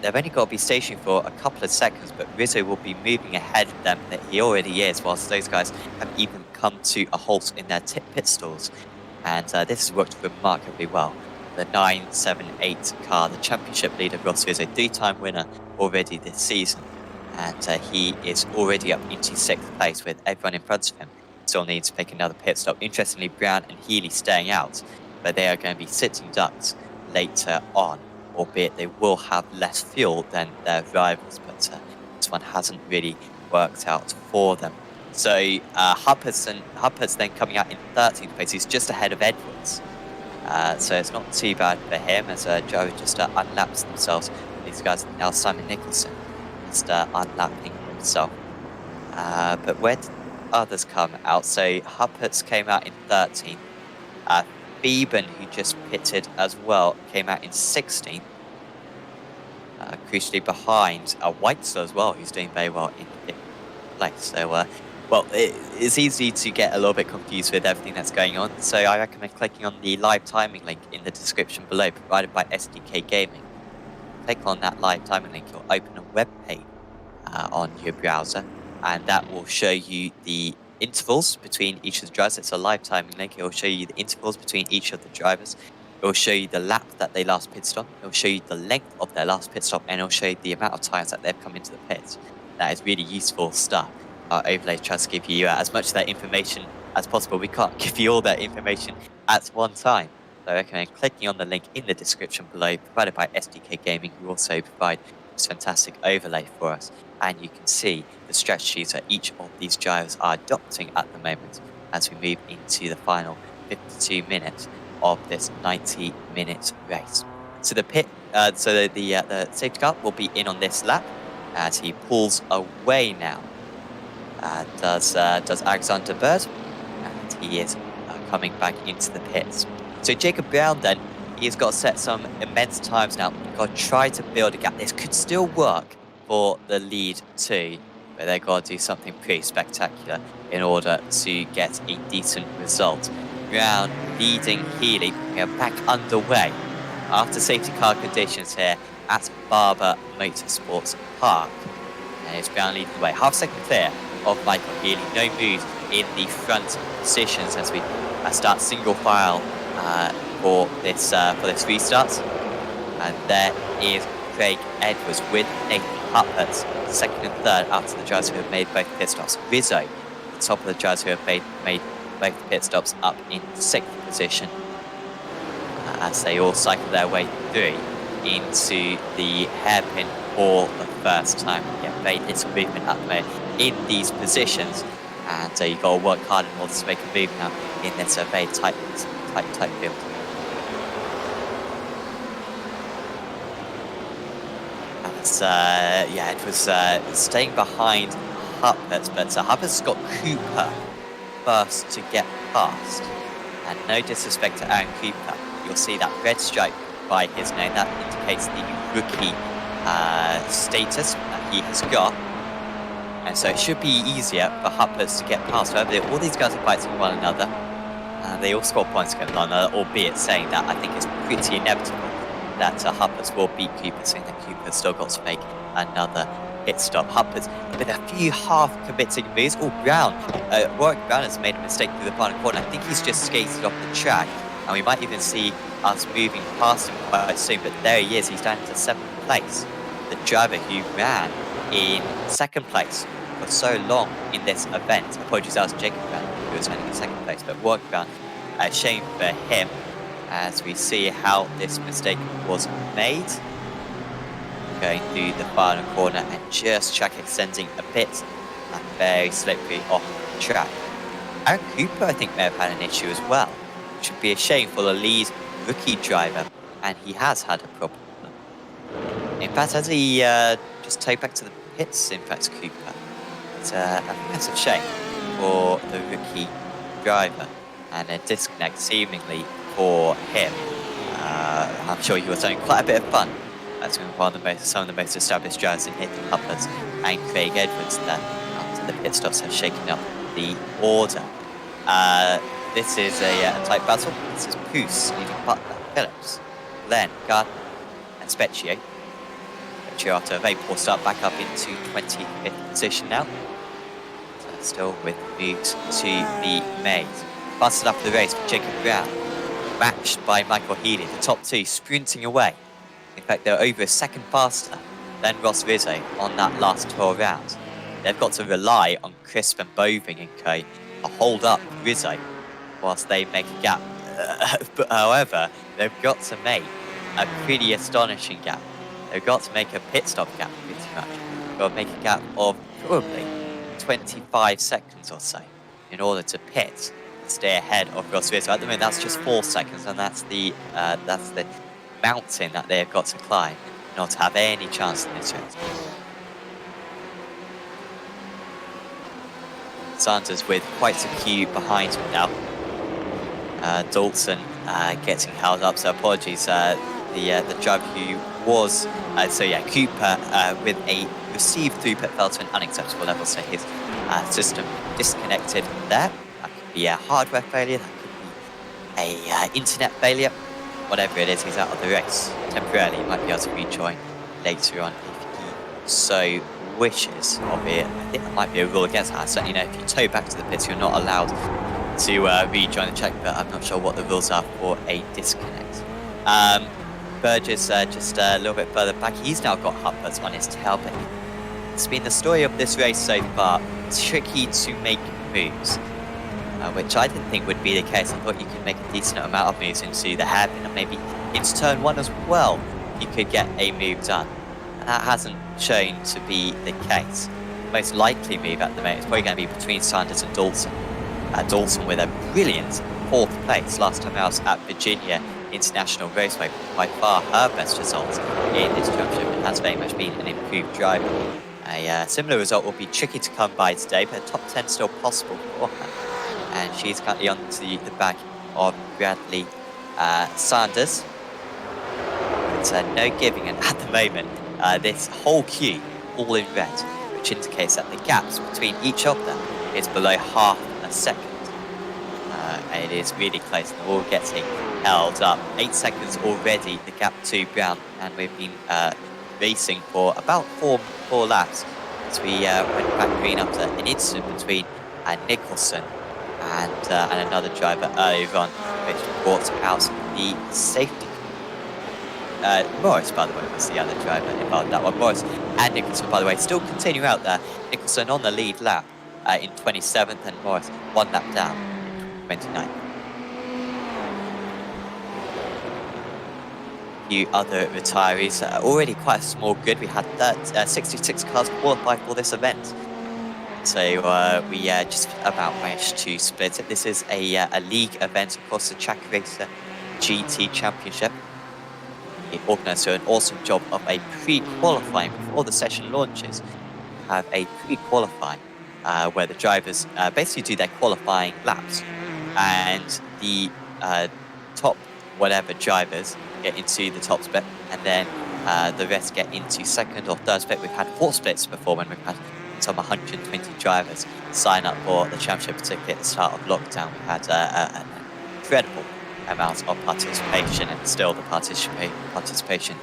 They've only got to be stationed for a couple of seconds, but Rizzay will be moving ahead of them that he already is, whilst those guys have even come to a halt in their pit stalls. And this has worked remarkably well. The 978 car, the championship leader, Ross Rizzay, 3-time winner already this season. And he is already up into 6th place with everyone in front of him. Still needs to make another pit stop. Interestingly, Brown and Healy staying out, but they are going to be sitting ducks later on, albeit they will have less fuel than their rivals, but this one hasn't really worked out for them. So Huppert's then coming out in 13th place. He's just ahead of Edwards. So it's not too bad for him as Joe just unlaps themselves. These guys, now Simon Nicholson, just unlapping himself. But where did others come out? So Huppert's came out in 13th. Beeben, who just pitted as well, came out in 16th. Crucially behind Whitesell as well, who's doing very well in 5th place. So, well, it's easy to get a little bit confused with everything that's going on. So I recommend clicking on the live timing link in the description below, provided by SDK Gaming. Click on that live timing link, you'll open a web page on your browser, and that will show you the intervals between each of the drivers. It's a live timing link. It will show you the intervals between each of the drivers. It will show you the lap that they last pit stop. It will show you the length of their last pit stop, and it will show you the amount of times that they've come into the pits. That is really useful stuff. Our overlay tries to give you as much of that information as possible. We can't give you all that information at one time. So I recommend clicking on the link in the description below, provided by SDK Gaming, who also provide this fantastic overlay for us. And you can see the strategies that each of these drivers are adopting at the moment as we move into the final 52 minutes of this 90-minute race. So the safety car will be in on this lap as he pulls away now. Does Alexander Bird, and he is coming back into the pits. So Jacob Brown then, he's got to set some immense times now. Got to try to build a gap. This could still work for the lead too, but they've got to do something pretty spectacular in order to get a decent result. Brown leading Healy. We are back underway after safety car conditions here at Barber Motorsports Park. And it's Brown leading the way. Half second clear of Michael Healy. No move in the front positions as we start single file for this restart. And there is Craig Edwards with Nathan Huppert, second and third after the drivers who have made both pit stops. Rizzay, the top of the drivers who have made both pit stops, up in 6th position as they all cycle their way through into the hairpin for the first time. Yeah, very little movement at the moment in these positions, and you've got to work hard in order to make a move now in this very tight field. It was staying behind Huppert, but Huppert's got Cooper first to get past. And no disrespect to Aaron Cooper, you'll see that red stripe by his name. That indicates the rookie status that he has got. And so it should be easier for Huppert to get past. However, all these guys are fighting one another. They all score points against one another, albeit saying that I think it's pretty inevitable that Huppert will beat Cooper, saying that Cooper's still got to make another pit stop. Huppert with a few half-committing moves. Oh, Brown. Warwick Brown has made a mistake through the final corner. I think he's just skated off the track, and we might even see us moving past him quite soon, but there he is. He's down to 7th place. The driver who ran in 2nd place for so long in this event. Apologies, that was Jacob Brown, who was running in 2nd place, but Warwick Brown, a shame for him, as we see how this mistake was made. Going through the final corner and just track extending a bit and very slippery off the track. Aaron Cooper, I think, may have had an issue as well, which would be a shame for the lead rookie driver, and he has had a problem. In fact, has he just towed back to the pits, in fact, Cooper? It's a massive shame for the rookie driver. and a disconnect seemingly for him. I'm sure he was having quite a bit of fun. That's one of some of the most established drivers in Nathan Huppers and Craig Edwards there after the pit stops have shaken up the order. This is a tight battle. This is Poos leading Butler, Phillips, Glenn, Gardner, and Specchio. Specchio after a very poor start back up into 25th position now. So still with moves to the maze. Fastest up the race for Jacob Brown, matched by Michael Healy, the top two sprinting away. In fact, they're over a second faster than Ross Rizzay on that last 12 rounds. They've got to rely on Crisp and Boving and co to hold up Rizzay whilst they make a gap. But however, they've got to make a pretty astonishing gap. They've got to make a pit stop gap pretty much. They've got to make a gap of probably 25 seconds or so in order to pit and stay ahead of Ross Rizzay. At the moment, that's just 4 seconds, and that's the mountain that they've got to climb in order to have any chance in this race. Sanders with quite a queue behind him now. Dalton getting held up, so apologies. The driver who was, Cooper with a received through pit fell to an unacceptable level, so his system disconnected there. That could be a hardware failure, that could be a internet failure. Whatever it is, he's out of the race temporarily. He might be able to rejoin later on if he so wishes. Albeit, I think there might be a rule against that. I certainly know if you tow back to the pits, you're not allowed to rejoin the check, but I'm not sure what the rules are for a disconnect. Burgess just a little bit further back. He's now got Huppers on his tail, but it's been the story of this race so far. It's tricky to make moves. Which I didn't think would be the case. I thought you could make a decent amount of moves into the hairpin, and maybe into turn one as well, you could get a move done. And that hasn't shown to be the case. The most likely move at the moment is probably going to be between Sanders and Dalton. Dalton with a brilliant 4th place last time out at Virginia International Raceway, by far her best result in this championship, and has very much been an improved driver. A similar result will be tricky to come by today, but a top 10 still possible for her. And she's currently on to the back of Bradley Sanders. It's no giving, and at the moment, this whole queue all in red, which indicates that the gaps between each of them is below half a second. It is really close, and they're all getting held up. 8 seconds already, the gap to Brown, and we've been racing for about four laps as we went back green after an incident between Nicholson and another driver earlier on, which brought out the safety. Morris, by the way, was the other driver involved in that one. Morris and Nicholson, by the way, still continue out there. Nicholson on the lead lap in 27th, and Morris 1 lap down in 29th. A few other retirees, already quite a small grid. We had 66 cars qualify for this event. So we just about managed to split it. This is a league event, of course, the Trak Racer GT Championship. It organised an awesome job of a pre-qualifying before the session launches. We have a pre-qualifying where the drivers basically do their qualifying laps, and the top whatever drivers get into the top split, and then the rest get into second or third split. We've had 4 splits before when we've had some 120 drivers sign up for the championship, particularly at the start of lockdown. We had an incredible amount of participation, and still the participation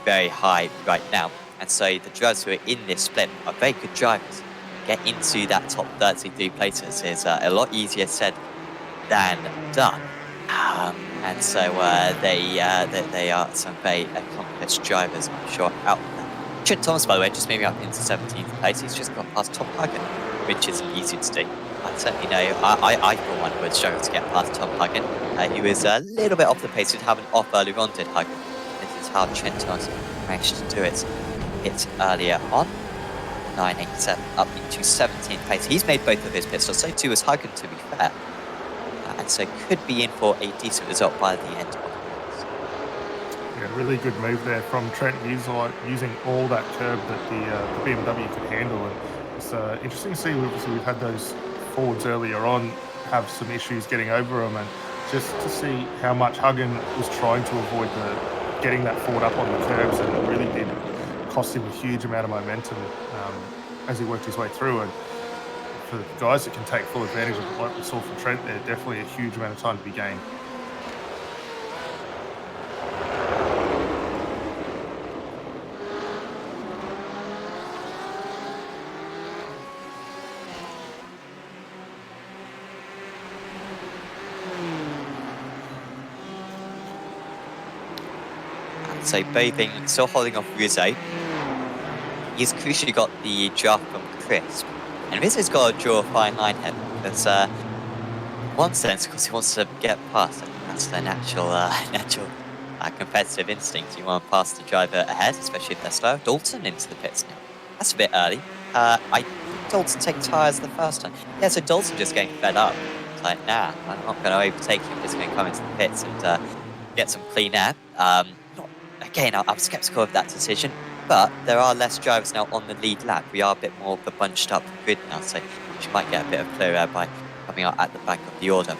very high right now. And so the drivers who are in this split are very good drivers. Get into that top 32 places is a lot easier said than done. And so they are some very accomplished drivers, I'm sure, out there. Trent Thomas, by the way, just moving up into 17th place. He's just got past Tom Huggin, which isn't easy to do. I certainly know I for one, would struggle to get past Tom Huggin. He was a little bit off the pace. He'd have an off earlier on, did Huggin. This is how Trent Thomas managed to do it a bit earlier on. 987 up into 17th place. He's made both of his pit stops, so too has Huggin, to be fair. And so could be in for a decent result by the end of the race. Yeah, really good move there from Trent, using all that curb that the BMW could handle. And it's interesting to see. Obviously, we've had those Fords earlier on have some issues getting over them, and just to see how much Huggin was trying to avoid getting that forward up on the curbs, and it really did cost him a huge amount of momentum as he worked his way through. And for the guys that can take full advantage of it, like we saw from Trent there, definitely a huge amount of time to be gained. So Boving still holding off Rizzay. He's crucially got the draft from Crisp. And Rizzay's got to draw a fine line here. Because in one sense, because he wants to get past. I think that's the natural competitive instinct. You want to pass the driver ahead, especially if they're slow. Dalton into the pits now. That's a bit early. I think Dalton take tyres the first time. Yeah, so Dalton just getting fed up. It's like, nah, I'm not going to overtake him. I'm just going to come into the pits and get some clean air. Again, I'm sceptical of that decision, but there are less drivers now on the lead lap. We are a bit more of a bunched up grid now, so she might get a bit of clear air by coming out at the back of the order.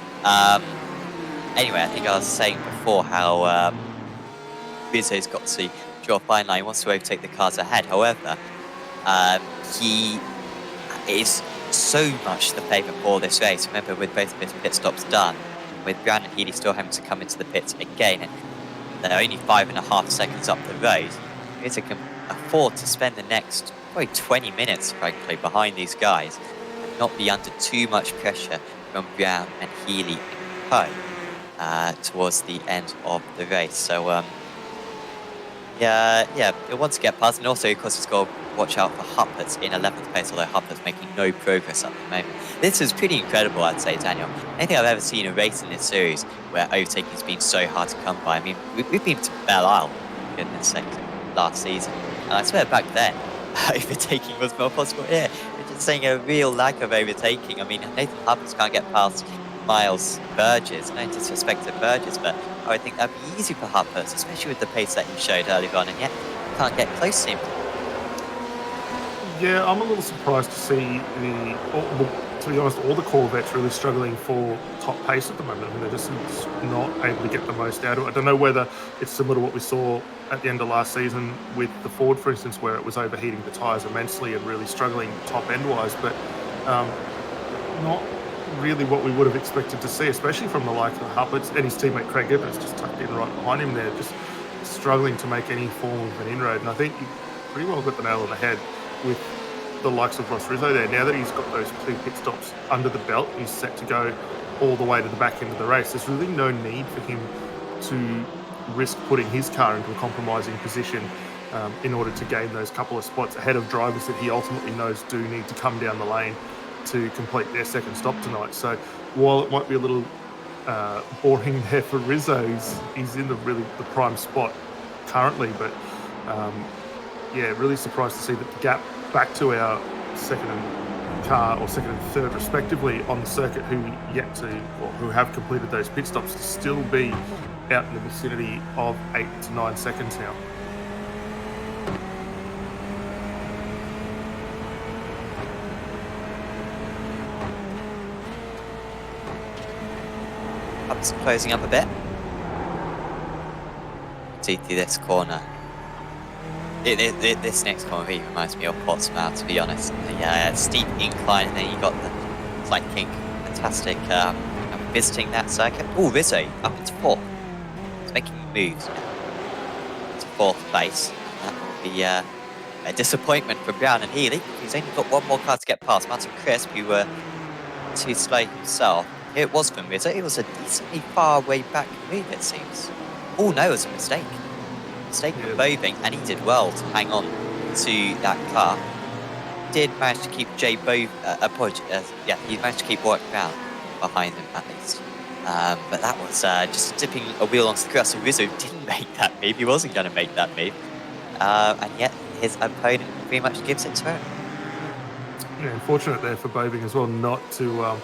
Anyway, I think I was saying before how Rizzay's got to draw a fine line. He wants to overtake the cars ahead. However, he is so much the favourite for this race. Remember, with both of his pit stops done, with Brown and Healy still having to come into the pits again, and they're only 5.5 seconds up the road. Rizzay can afford to spend the next probably 20 minutes, frankly, behind these guys and not be under too much pressure from Brown and Healy and Co towards the end of the race. So, yeah, it wants to get past, and also, of course, it's got to watch out for Huppert's in 11th place, although Huppert's making no progress at the moment. This is pretty incredible, I'd say, Daniel. Anything I've ever seen a race in this series where overtaking has been so hard to come by. I mean, we've been to Belle Isle, for goodness sake, last season. And I swear back then, overtaking was more possible here. We're just seeing a real lack of overtaking. I mean, Nathan Huppert's can't get past Miles Burgess. No disrespect to Burgess, but I think that'd be easy for Huppert, especially with the pace that he showed earlier on, and yet can't get close to him. Yeah, I'm a little surprised to see to be honest, all the Corvettes really struggling for top pace at the moment. I mean, they're just not able to get the most out of it. I don't know whether it's similar to what we saw at the end of last season with the Ford, for instance, where it was overheating the tyres immensely and really struggling top end wise, but not really what we would have expected to see, especially from the like of Huppert and his teammate Craig Evans just tucked in right behind him there, just struggling to make any form of an inroad. And I think you pretty well got the nail on the head with the likes of Ross Rizzay there. Now that he's got those 2 pit stops under the belt, he's set to go all the way to the back end of the race. There's really no need for him to risk putting his car into a compromising position in order to gain those couple of spots ahead of drivers that he ultimately knows do need to come down the lane to complete their second stop tonight. So while it might be a little boring there for Rizzay, he's in the prime spot currently, but yeah, really surprised to see that the gap back to our second and third respectively on the circuit who have completed those pit stops to still be out in the vicinity of 8 to 9 seconds now. Up's closing up a bit. See through this corner. This next corner really reminds me of Portsmouth, to be honest. The steep incline, and then you got the Flight King. Fantastic visiting that circuit. Oh, Rizzay up into 4th. He's making moves now to 4th place. That will be a disappointment for Brown and Healy. He's only got one more car to get past. Martin Crisp, who were too slow himself. Here it was from Rizzay. It was a decently far way back move, it seems. Oh no, it was a mistake. Mistake from Boving, and he did well to hang on to that car. Did manage to keep he managed to keep Warwick Brown behind him at least. But that was just tipping a wheel onto the grass. So Rizzay didn't make that move. He wasn't going to make that move. And yet his opponent pretty much gives it to him. Yeah, unfortunate there for Boving as well, not to...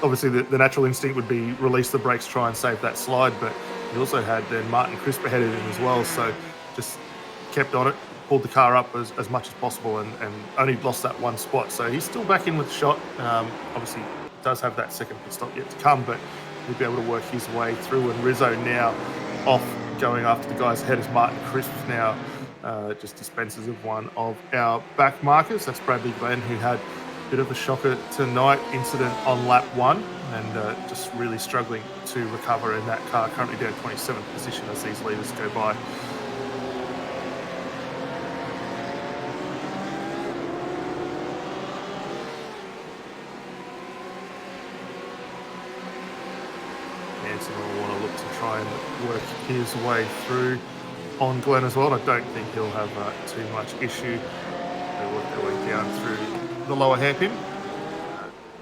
obviously, the natural instinct would be release the brakes, try and save that slide, but he also had then Martin Crisp ahead of him as well, so just kept on it, pulled the car up as much as possible and only lost that one spot. So he's still back in with the shot. Obviously, does have that second pit stop yet to come, but he'll be able to work his way through. And Rizzay now off going after the guys ahead as Martin Crisp now just dispenses of one of our back markers. That's Bradley Glenn, who had a bit of a shocker tonight incident on lap 1 and just really struggling to recover in that car, currently down 27th position as these leaders go by. Manson will want to look to try and work his way through on Glenn as well. I don't think he'll have too much issue. They'll work their way down through the lower hairpin.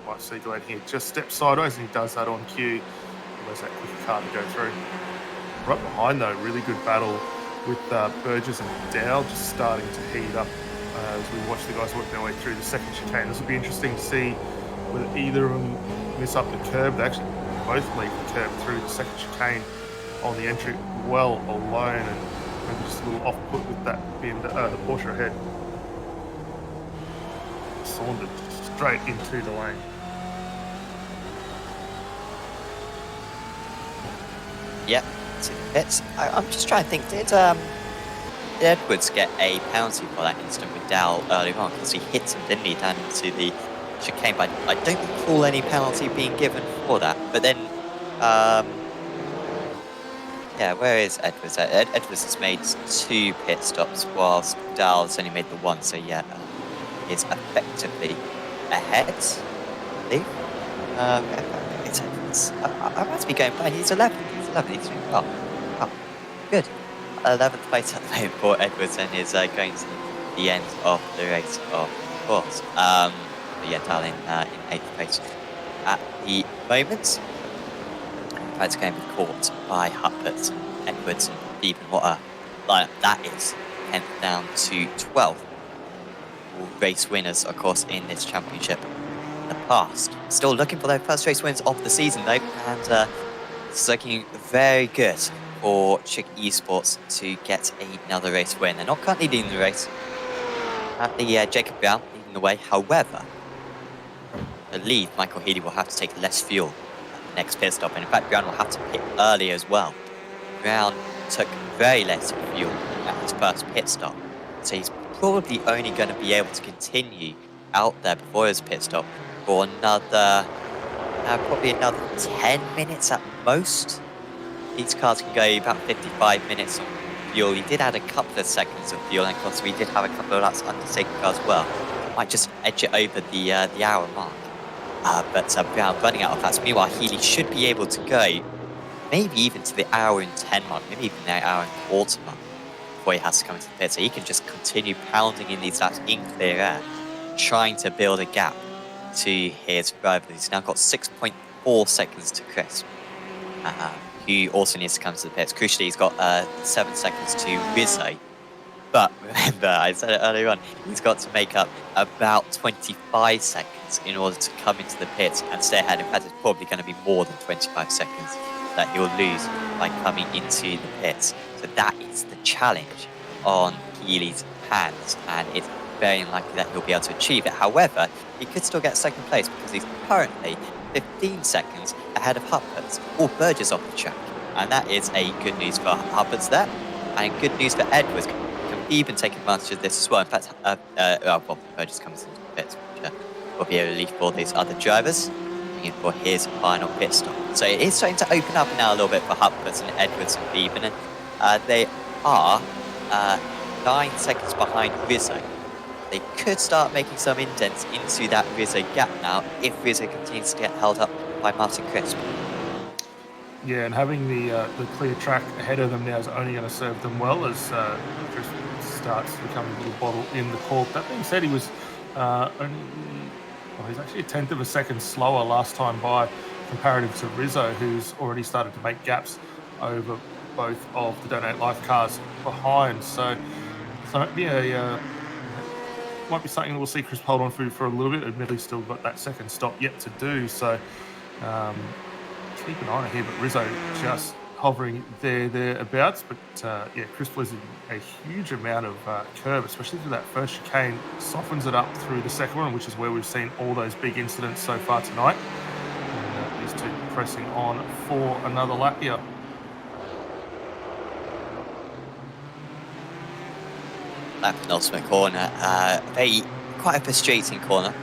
Might see Glenn here just step sideways, and he does that on cue. There's that quicker car to go through. Right behind though, really good battle with Burgess and Dow just starting to heat up as we watch the guys work their way through the second chicane. This will be interesting to see whether either of them miss up the curb. They actually both leave the curb through the second chicane on the entry well alone, and maybe just a little off put with that the Porsche ahead. Sauntered straight into the lane. Yep, to the pits. I'm just trying to think, did Edwards get a penalty for that incident with Dow earlier on? Because he hit him, didn't he, down into the chicane? But I don't recall any penalty being given for that. But then, yeah, where is Edwards? Edwards has made 2 pit stops, whilst Dow's only made the 1. So yeah, is effectively ahead, I believe. It's Edwards. I must be going blind. He's 11. He's doing well. Oh, good. 11th place at the moment for Edwards, and is going to the end of the race, of course. But yeah, Dal in 8th place at the moment. That's going to be caught by Huppert and Edwards and even what a lineup that is. 10th down to 12th. All race winners, of course, in this championship in the past. Still looking for their first race wins of the season, though, and it's looking very good for Chick Esports to get another race win. They're not currently leading the race. At the Jacob Brown leading the way. However, I believe Michael Healy will have to take less fuel at the next pit stop, and in fact Brown will have to pit early as well. Brown took very little fuel at his first pit stop, so he's probably only going to be able to continue out there before his pit stop for another probably another 10 minutes at most. These cars can go about 55 minutes on fuel. He did add a couple of seconds of fuel, and of course we did have a couple of laps under safety car as well. Might just edge it over the hour mark. But Brown running out of laps. Meanwhile, Healy should be able to go maybe even to the hour and 10 mark, maybe even the hour and quarter mark before he has to come into the pit. So he can just continue pounding in these laps in clear air, trying to build a gap to his rival. He's now got 6.4 seconds to Crisp, who also needs to come to the pits. Crucially, he's got 7 seconds to Rizzay. But remember, I said it earlier on, he's got to make up about 25 seconds in order to come into the pits and stay ahead. In fact, it's probably going to be more than 25 seconds that he'll lose by coming into the pits. So that is the challenge on Healy's hands, and it's very unlikely that he'll be able to achieve it. However, he could still get second place because he's currently 15 seconds ahead of Hupperts or Burgess off the track. And that is a good news for Hupperts there, and good news for Edwards. Can even take advantage of this as well. In fact, well, Burgess comes into the pits, which will be a relief for these other drivers, in for his final pit stop. So it is starting to open up now a little bit for Hupperts and Edwards and Beeben, and they are 9 seconds behind Rizzay. They could start making some indents into that Rizzay gap now if Rizzay continues to get held up by Martin Crisp. Yeah, and having the clear track ahead of them now is only going to serve them well as Crisp starts to become a little bottle in the cork. That being said, he was he's actually a 10th of a second slower last time by comparative to Rizzay, who's already started to make gaps over both of the Donate Life cars behind. So yeah, might be something that we'll see Crisp hold on for a little bit. Admittedly, still got that second stop yet to do. So keep an eye on here, but Rizzay just hovering thereabouts. But yeah, Chris losing a huge amount of curb, especially through that first chicane, softens it up through the second one, which is where we've seen all those big incidents so far tonight. And these two pressing on for another lap here. That penultimate corner, quite a frustrating corner.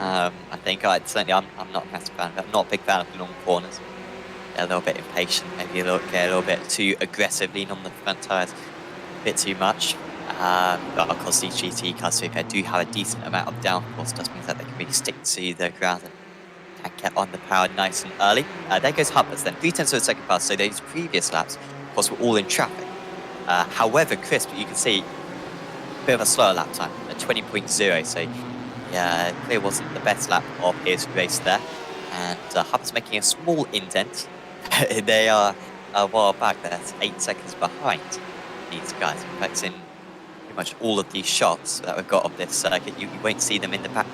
I think certainly I'm not a massive fan of it. I'm not a big fan of the long corners. They're a little bit impatient, maybe get a little bit too aggressive, lean on the front tires a bit too much. But of course, these GT cars, so if they do have a decent amount of downforce, does mean that they can really stick to the ground and can get on the power nice and early. There goes Hubbard's then, 3/10 of the second pass. So those previous laps, of course, were all in traffic. However, Crisp, you can see a bit of a slower lap time at 20.0. So yeah, it wasn't the best lap of his race there. And Hubbard's making a small indent. They are a while back, that's 8 seconds behind these guys. In fact, in pretty much all of these shots that we've got of this circuit, you won't see them in the back.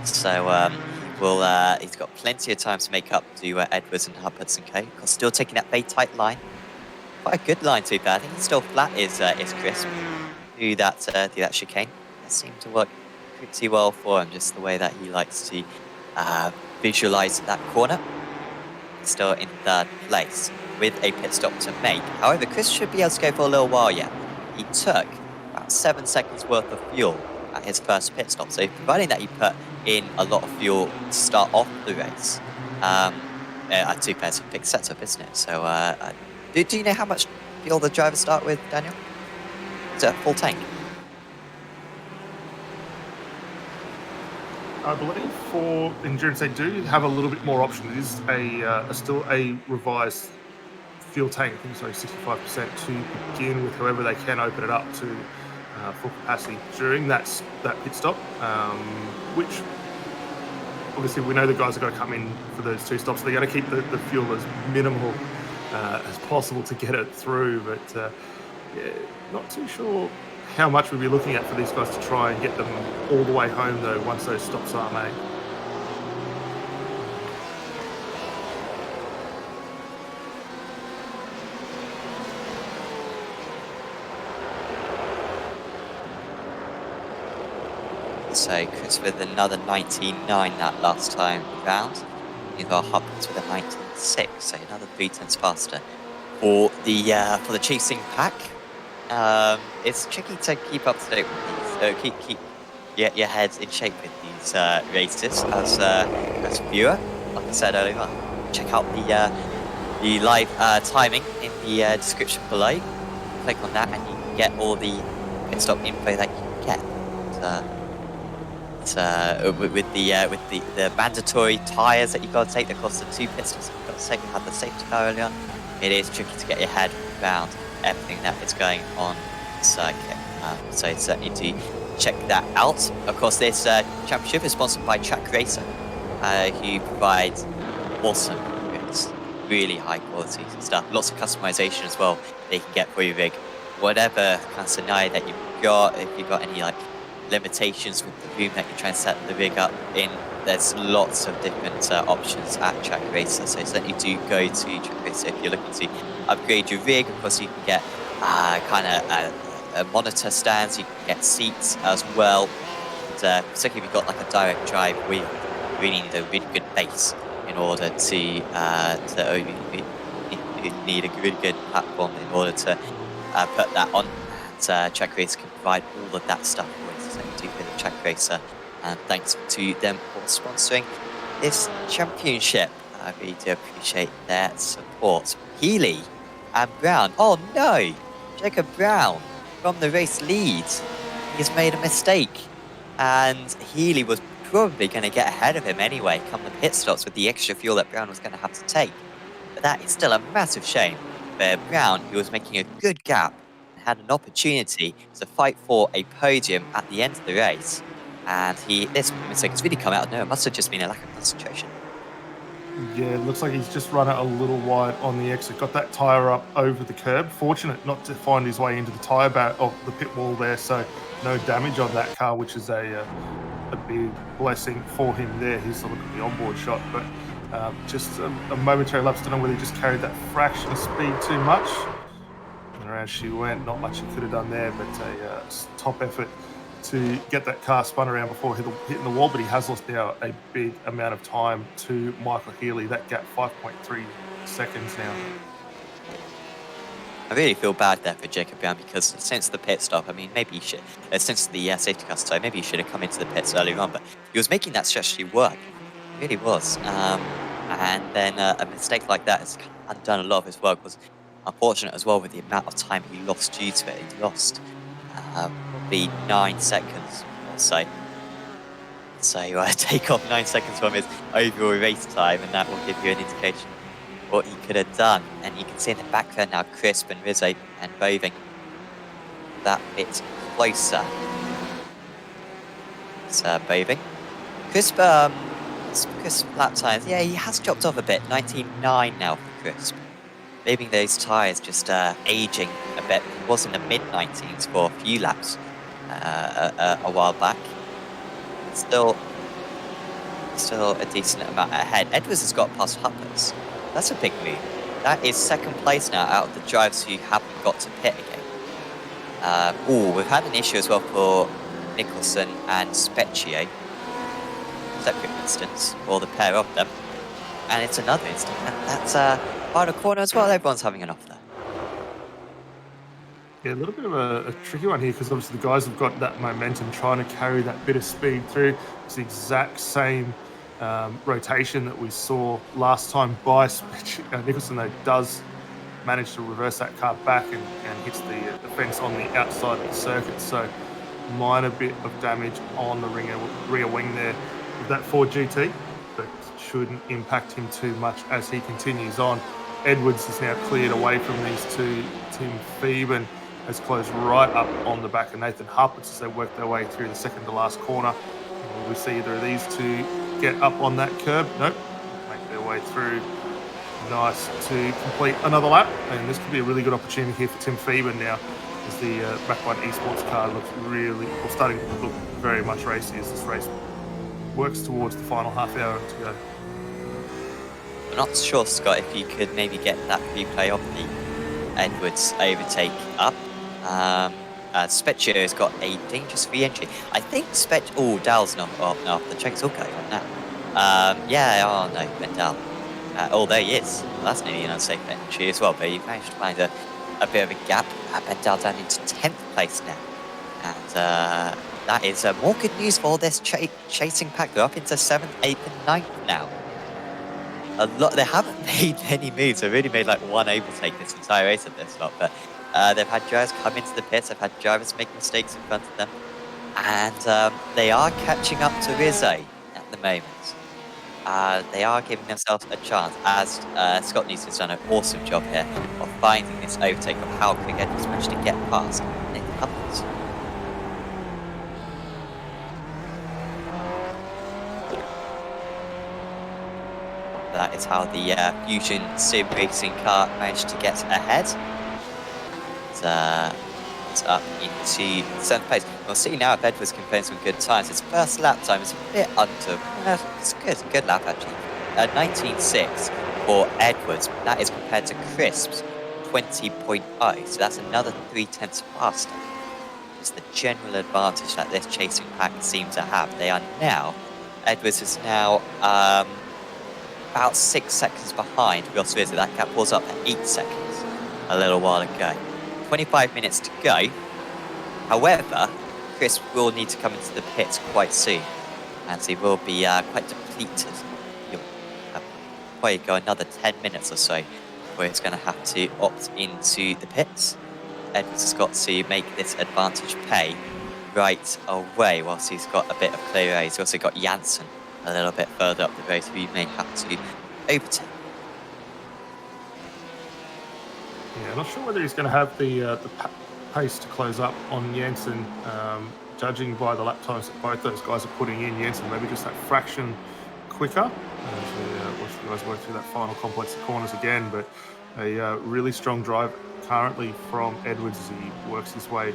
So he's got plenty of time to make up to Edwards and Hubbard's and Kay. Still taking that very tight line. Quite a good line too, but I think it's still flat is Crisp through that chicane. That seemed to work pretty well for him, just the way that he likes to visualize that corner. Still in third place with a pit stop to make. However, Chris should be able to go for a little while yet. He took about 7 seconds worth of fuel at his first pit stop. So providing that he put in a lot of fuel to start off the race, too fair, it's a big setup, isn't it? So do you know how much fuel the drivers start with, Daniel? Is it a full tank? I believe for endurance they do have a little bit more option. It is still a revised fuel tank, I think so 65% to begin with. However, they can open it up to full capacity during that pit stop, which obviously we know the guys are going to come in for those 2 stops. So they're going to keep the fuel as minimal as possible to get it through. But yeah, not too sure how much we'll be looking at for these guys to try and get them all the way home, though, once those stops are made. So Chris with another 19.9 that last time round. You've got Hubbins with a 19.6, so another 3/10 faster for the chasing pack. It's tricky to keep up to date with these. Keep your heads in shape with these races as a viewer. Like I said earlier, check out the live timing in the description below. Click on that, and you can get all the pit stop info that you can get. With the mandatory tyres that you got to take, that cost the 2 pit stops you've got to take. We had the safety car earlier on. It is tricky to get your head around everything that is going on the circuit. So certainly do check that out. Of course, this championship is sponsored by Trak Racer, who provides awesome rigs, really high quality stuff. Lots of customization as well they can get for your rig. Whatever kind of scenario that you've got, if you've got any like limitations with the room that you're trying to set the rig up in, there's lots of different options at Trak Racer. So certainly do go to Trak Racer if you're looking to upgrade your rig. Of course, you can get monitor stands, you can get seats as well. And, particularly if you've got like a direct drive wheel, you really need a really good base in order to you need a really good platform in order to put that on. And Trak Racer can provide all of that stuff for you. So do for the Trak Racer, and thanks to them for sponsoring this championship. I really do appreciate their support. Healy and Brown. Oh no! Jacob Brown from the race lead. He has made a mistake. And Healy was probably going to get ahead of him anyway, come the pit stops with the extra fuel that Brown was going to have to take. But that is still a massive shame. For Brown, he was making a good gap and had an opportunity to fight for a podium at the end of the race. And this mistake has really come out of nowhere. It must have just been a lack of concentration. Yeah, it looks like he's just run it a little wide on the exit. Got that tyre up over the curb. Fortunate not to find his way into the tyre bar of the pit wall there, so no damage on that car, which is a big blessing for him there. Here's a look at the onboard shot. But Just a momentary lapse. Don't know whether he just carried that fraction of speed too much. And around she went. Not much he could have done there, but a top effort to get that car spun around before hitting the wall. But he has lost now a big amount of time to Michael Healy. That gap 5.3 seconds now. I really feel bad there for Jacob Brown because since the pit stop, I mean, maybe he should, since the safety car started, maybe he should have come into the pits earlier on, but he was making that strategy work. He really was. And then a mistake like that has undone a lot of his work. Was unfortunate as well with the amount of time he lost due to it. He lost probably 9 seconds or so. So take off 9 seconds from his overall race time, and that will give you an indication what he could have done. And you can see in the background now Crisp and Rizzay and Boving that bit closer. It's Boving. Crisp lap times, yeah, he has dropped off a bit. 19.9 now for Crisp. Maybe those tyres just aging a bit. He was in the mid-19s for a few laps a while back. Still a decent amount ahead. Edwards has got past Huppers. That's a big move. That is second place now out of the drivers who haven't got to pit again. We've had an issue as well for Nicholson and Specchio. Separate instance, or the pair of them. And it's another instance. And that's final corner as well. Everyone's having an off there. Yeah, a little bit of a tricky one here because obviously the guys have got that momentum trying to carry that bit of speed through. It's the exact same rotation that we saw last time by Nicholson, though, does manage to reverse that car back and hits the fence on the outside of the circuit. So minor bit of damage on the rear wing there with that Ford GT, but shouldn't impact him too much as he continues on. Edwards is now cleared away from these two. Tim Phoeben has closed right up on the back of Nathan Huppers as they work their way through the second to last corner. Will we see either of these two get up on that curb? Nope. Make their way through. Nice to complete another lap. And this could be a really good opportunity here for Tim Phoeben now as the Backline Esports car looks really, or starting to look very much racy as this race works towards the final half hour to go. I'm not sure, Scott, if you could maybe get that replay of the Edwards overtake up. Specchio has got a dangerous re-entry. I think Dow's not off now. The check's all going on now. Yeah, oh no, Ben Dow. There he is. Well, that's nearly an unsafe entry as well, but he managed to find a bit of a gap. Ben Dow down into 10th place now. And that is more good news for this chasing pack. They're up into 7th, 8th and 9th now. They haven't made any moves. They've really made like one overtake this entire race at this lot, but they've had drivers come into the pits, they've had drivers make mistakes in front of them, and they are catching up to Rizzay at the moment. They are giving themselves a chance, as Scott News has done an awesome job here of finding this overtake of how quick Edwards managed to get past Nathan Huppers. That is how the Fusion Sim Racing car managed to get ahead. It's up into 7th place. We'll see now if Edwards can find some good times. His first lap time is a bit under. It's good lap actually. 19.6 for Edwards. That is compared to Crisp's 20.0. So that's another 0.3 faster. It's the general advantage that this chasing pack seems to have. They are now. Edwards is now. About 6 seconds behind Ross Rizzay. That gap was up to 8 seconds a little while ago. 25 minutes to go. However, Chris will need to come into the pits quite soon, as he will be quite depleted. He'll probably go another 10 minutes or so where he's going to have to opt into the pits. Edwards has got to make this advantage pay right away whilst he's got a bit of clear air. He's also got Janssen a little bit further up the road who you may have to overtake. Yeah, I'm not sure whether he's going to have the pace to close up on Janssen. Judging by the lap times that both those guys are putting in, Janssen maybe just that fraction quicker. As we watch the guys work through that final complex of corners again, but a really strong drive currently from Edwards as he works his way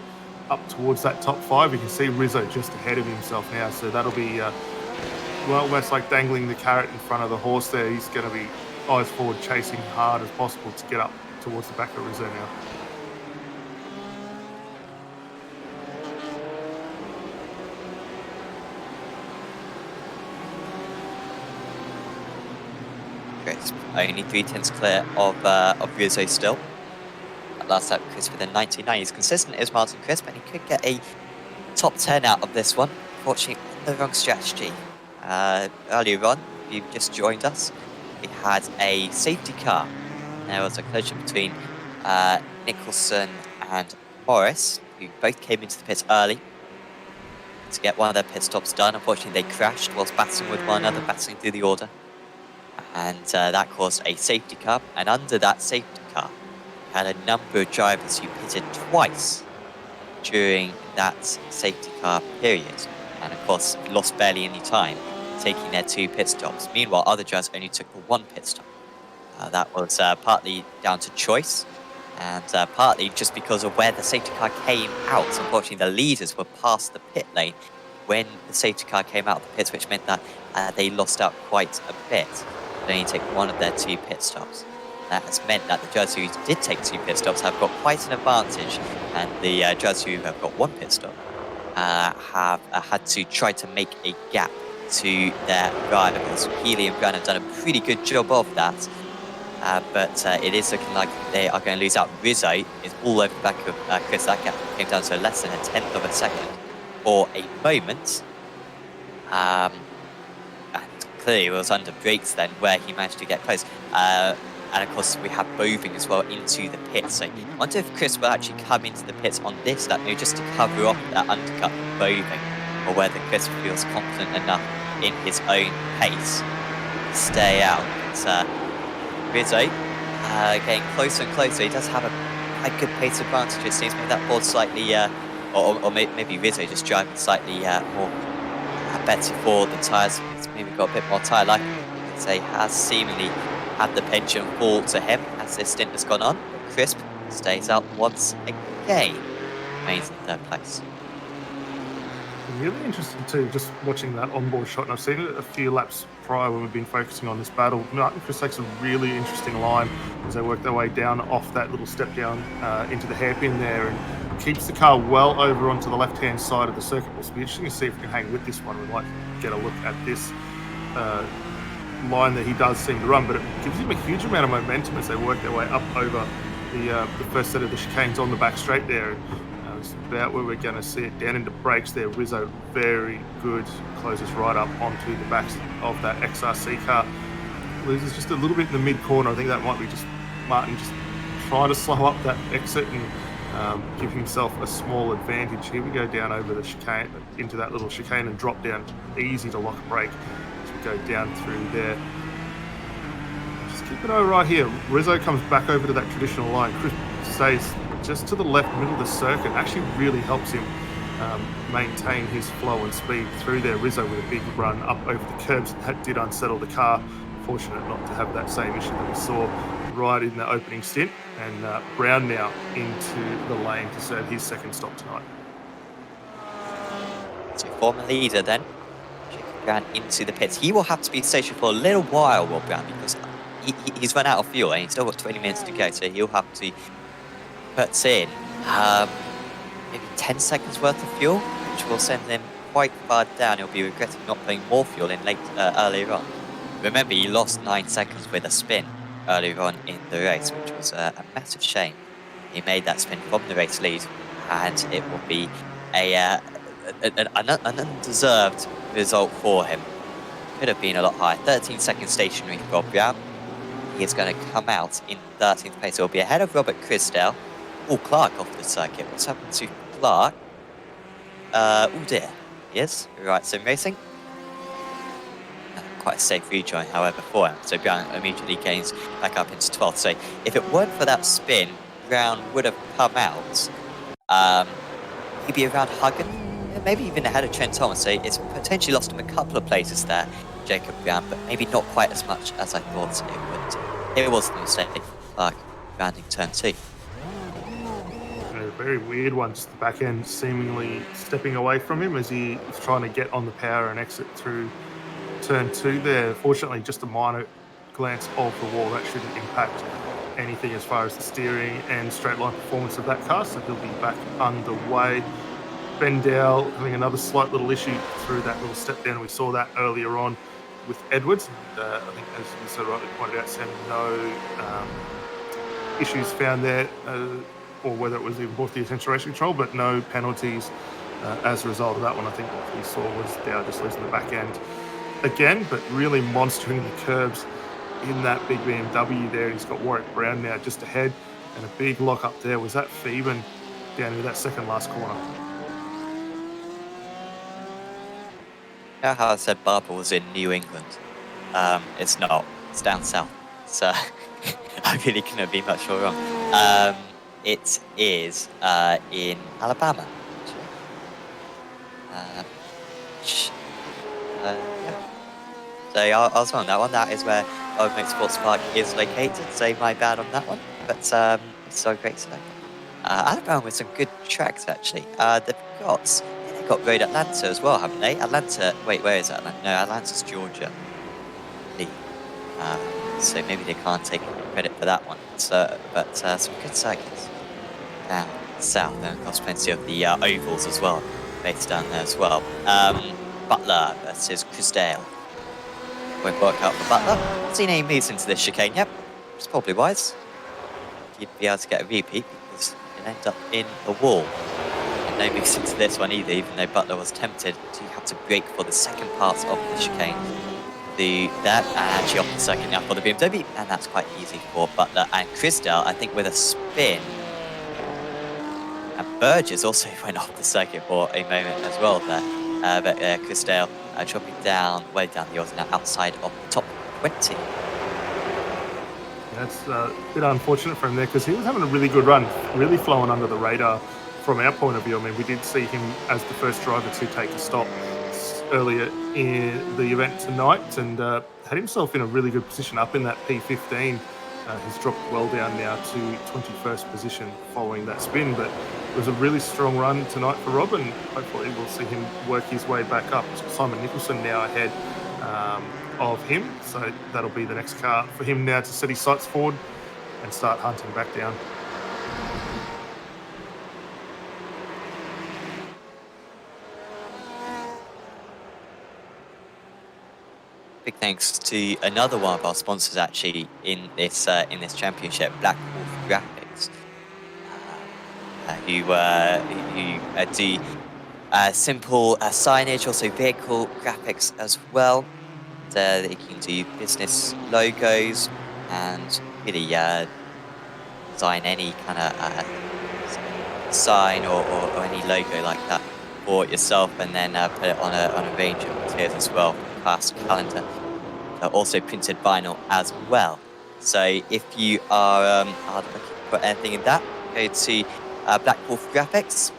up towards that top 5. You can see Rizzo just ahead of himself now, so that'll be well, almost like dangling the carrot in front of the horse there. He's going to be eyes forward, chasing hard as possible to get up towards the back of Rizzay now. Crisp, only 3/10 clear of Rizzay still. At last lap, Crisp with a 99. He's consistent as Martin Crisp, and he could get a top 10 out of this one. Unfortunately, on the wrong strategy. Earlier on, if you've just joined us, we had a safety car. There was a collision between Nicholson and Morris, who both came into the pits early to get one of their pit stops done. Unfortunately, they crashed whilst battling with one another, battling through the order. And that caused a safety car. And under that safety car, had a number of drivers who pitted twice during that safety car period. And of course, lost barely any time, taking their 2 pit stops. Meanwhile, other drivers only took the 1 pit stop. That was partly down to choice, and partly just because of where the safety car came out. Unfortunately, the leaders were past the pit lane when the safety car came out of the pits, which meant that they lost out quite a bit. They only take 1 of their 2 pit stops. That has meant that the drivers who did take 2 pit stops have got quite an advantage, and the drivers who have got 1 pit stop have had to try to make a gap to their rivals. Healy and Brown have done a pretty good job of that. But it is looking like they are going to lose out. Rizzay is all over the back of Chris. That gap came down to less than 1/10 of a second for a moment. And clearly it was under brakes then where he managed to get close. And of course we have Boving as well into the pits. So I wonder if Chris will actually come into the pits on this lap, just to cover off that undercut of Boving, or whether Chris feels confident enough in his own pace to stay out. But, Rizzay getting closer and closer. He does have a quite good pace advantage. It seems maybe that board slightly, or maybe Rizzay just driving slightly more better for the tyres. It's maybe got a bit more tyre life. Rizzay has seemingly had the pension fall to him as this stint has gone on. Crisp stays out once again. Remains in 3rd place. Really interesting too, just watching that onboard shot, and I've seen it a few laps prior when we've been focusing on this battle. Martin Chris takes a really interesting line as they work their way down off that little step down into the hairpin there, and keeps the car well over onto the left-hand side of the circuit. It'll be interesting to see if we can hang with this one. We might get a look at this line that he does seem to run, but it gives him a huge amount of momentum as they work their way up over the first set of the chicanes on the back straight there. It's about where we're going to see it down into brakes there. Rizzay very good, closes right up onto the back of that XRC car. Loses just a little bit in the mid corner. I think that might be just Martin just trying to slow up that exit and give himself a small advantage. Here we go down over the chicane, into that little chicane, and drop down. Easy to lock a brake as we go down through there. Just keep an eye right here. Rizzay comes back over to that traditional line. Chris stays just to the left middle of the circuit. Actually really helps him maintain his flow and speed through there. Rizzay with a big run up over the curbs. That did unsettle the car. Fortunate not to have that same issue that we saw right in the opening stint. And Brown now into the lane to serve his 2nd stop tonight. So former leader then, Brown into the pits. He will have to be stationed for a little while, Will Brown, because he's run out of fuel and he's still got 20 minutes to go. So he'll have to put in maybe 10 seconds worth of fuel, which will send him quite far down. He'll be regretting not putting more fuel in earlier on. Remember, he lost 9 seconds with a spin earlier on in the race, which was a massive shame. He made that spin from the race lead, and it will be an undeserved result for him. Could have been a lot higher. 13 seconds stationary for Brown. He is going to come out in 13th place. He'll be ahead of Robert Crisdale. Clark off the circuit. What's happened to Clark? Oh dear. Yes, right, sim racing. Quite a safe rejoin, however, for him. So Brown immediately gains back up into 12th. So if it weren't for that spin, Brown would have come out. He'd be around Huggan, maybe even ahead of Trent Thomas. So it's potentially lost him a couple of places there, Jacob Brown, but maybe not quite as much as I thought it would. It was a mistake for Clark rounding turn 2. A very weird one, just the back end seemingly stepping away from him as he is trying to get on the power and exit through turn 2 there. Fortunately, just a minor glance of the wall. That shouldn't impact anything as far as the steering and straight line performance of that car, so he'll be back underway. Ben Dowell having another slight little issue through that little step down. We saw that earlier on with Edwards. And, I think, as you so rightly pointed out, Sam, no issues found there, or whether it was even brought to the attention race control, but no penalties as a result of that one. I think what we saw was Dow just losing the back end again, but really monstering the curbs in that big BMW there. He's got Warwick Brown now just ahead, and a big lock up there. Was that Phoeben down into that second last corner? Yeah, how I said Barber was in New England. It's not. It's down south. So I really couldn't be much more wrong. It is in Alabama. Yeah. So I was on that one. That is where Motorsports Park is located. So my bad on that one. But it's so great today. Alabama with some good tracks actually. They've got Road Atlanta as well, haven't they? Atlanta. Wait, where is Atlanta? No, Atlanta's Georgia. So maybe they can't take credit for that one. So, but some good circuits down south, and of course plenty of the ovals as well, based down there as well. Butler versus Chrisdale. Won't work out for Butler. Not seen any moves into this chicane yet. It's probably wise. He'd be able to get a repeat because he'd end up in a wall. And no moves into this one either, even though Butler was tempted to have to brake for the second part of the chicane. That and actually off the circuit now for the BMW, and that's quite easy for Butler and Chrisdale. I think with a spin, and Burgess also went off the circuit for a moment as well there. But Chrisdale dropping down way down the odds now outside of the top 20. That's a bit unfortunate for him there because he was having a really good run, really flowing under the radar from our point of view. I mean, we did see him as the first driver to take a stop earlier in the event tonight, and had himself in a really good position up in that P15. He's dropped well down now to 21st position following that spin, but it was a really strong run tonight for Rob, and hopefully we'll see him work his way back up. Simon Nicholson now ahead of him, so that'll be the next car for him now to set his sights forward and start hunting back down. Big thanks to another one of our sponsors actually in this championship, Black Wolf Graphics, who do simple signage, also vehicle graphics as well. They can do business logos and really design any kind of sign or any logo like that for yourself, and then put it on a range of materials as well. Class calendar, also printed vinyl as well. So if you are looking for anything in that, go to Black Wolf Graphics.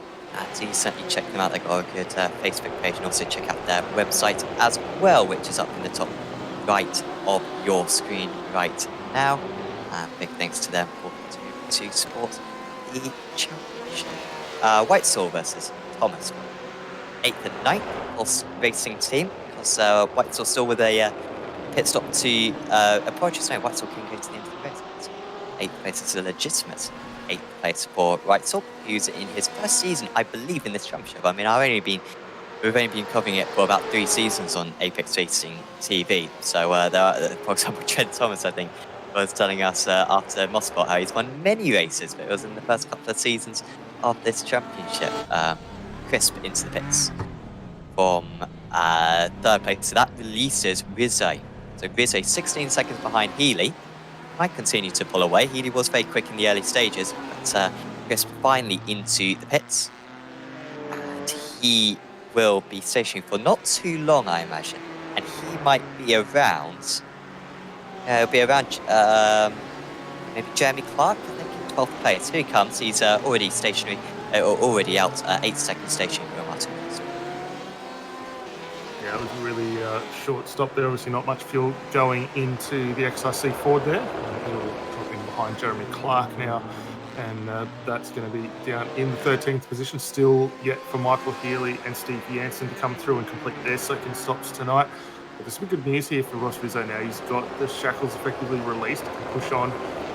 Do certainly check them out. They've got a good Facebook page, and also check out their website as well, which is up in the top right of your screen right now. Big thanks to them for to support the championship. Whitesall versus Thomas, 8th and 9th Pulse Racing team. So Whitesall still with a pit stop to approach. So Whitesall can go to the end of the race. 8th place is a legitimate 8th place for Whitesall, who's in his first season, I believe, in this championship. I mean, we've only been covering it for about 3 seasons on Apex Racing TV. So for example, Trent Thomas, I think, was telling us after Motorsport how he's won many races, but it was in the first couple of seasons of this championship. Crisp into the pits from 3rd place, so that releases Rizzay. So Rizzay 16 seconds behind Healy. Might continue to pull away. Healy was very quick in the early stages, but Crisp finally into the pits. And he will be stationing for not too long, I imagine. And he might be around... maybe Jeremy Clark, I think, in 12th place. Here he comes. He's already stationary, already out 8 seconds stationary for Martin. Yeah, it was a really short stop there. Obviously not much fuel going into the XRC Ford there. He'll drop in behind Jeremy Clark now, and that's going to be down in the 13th position. Still yet for Michael Healy and Steve Jansen to come through and complete their second stops tonight. there's some good news here for Ross Rizzay now. He's got the shackles effectively released, can push on,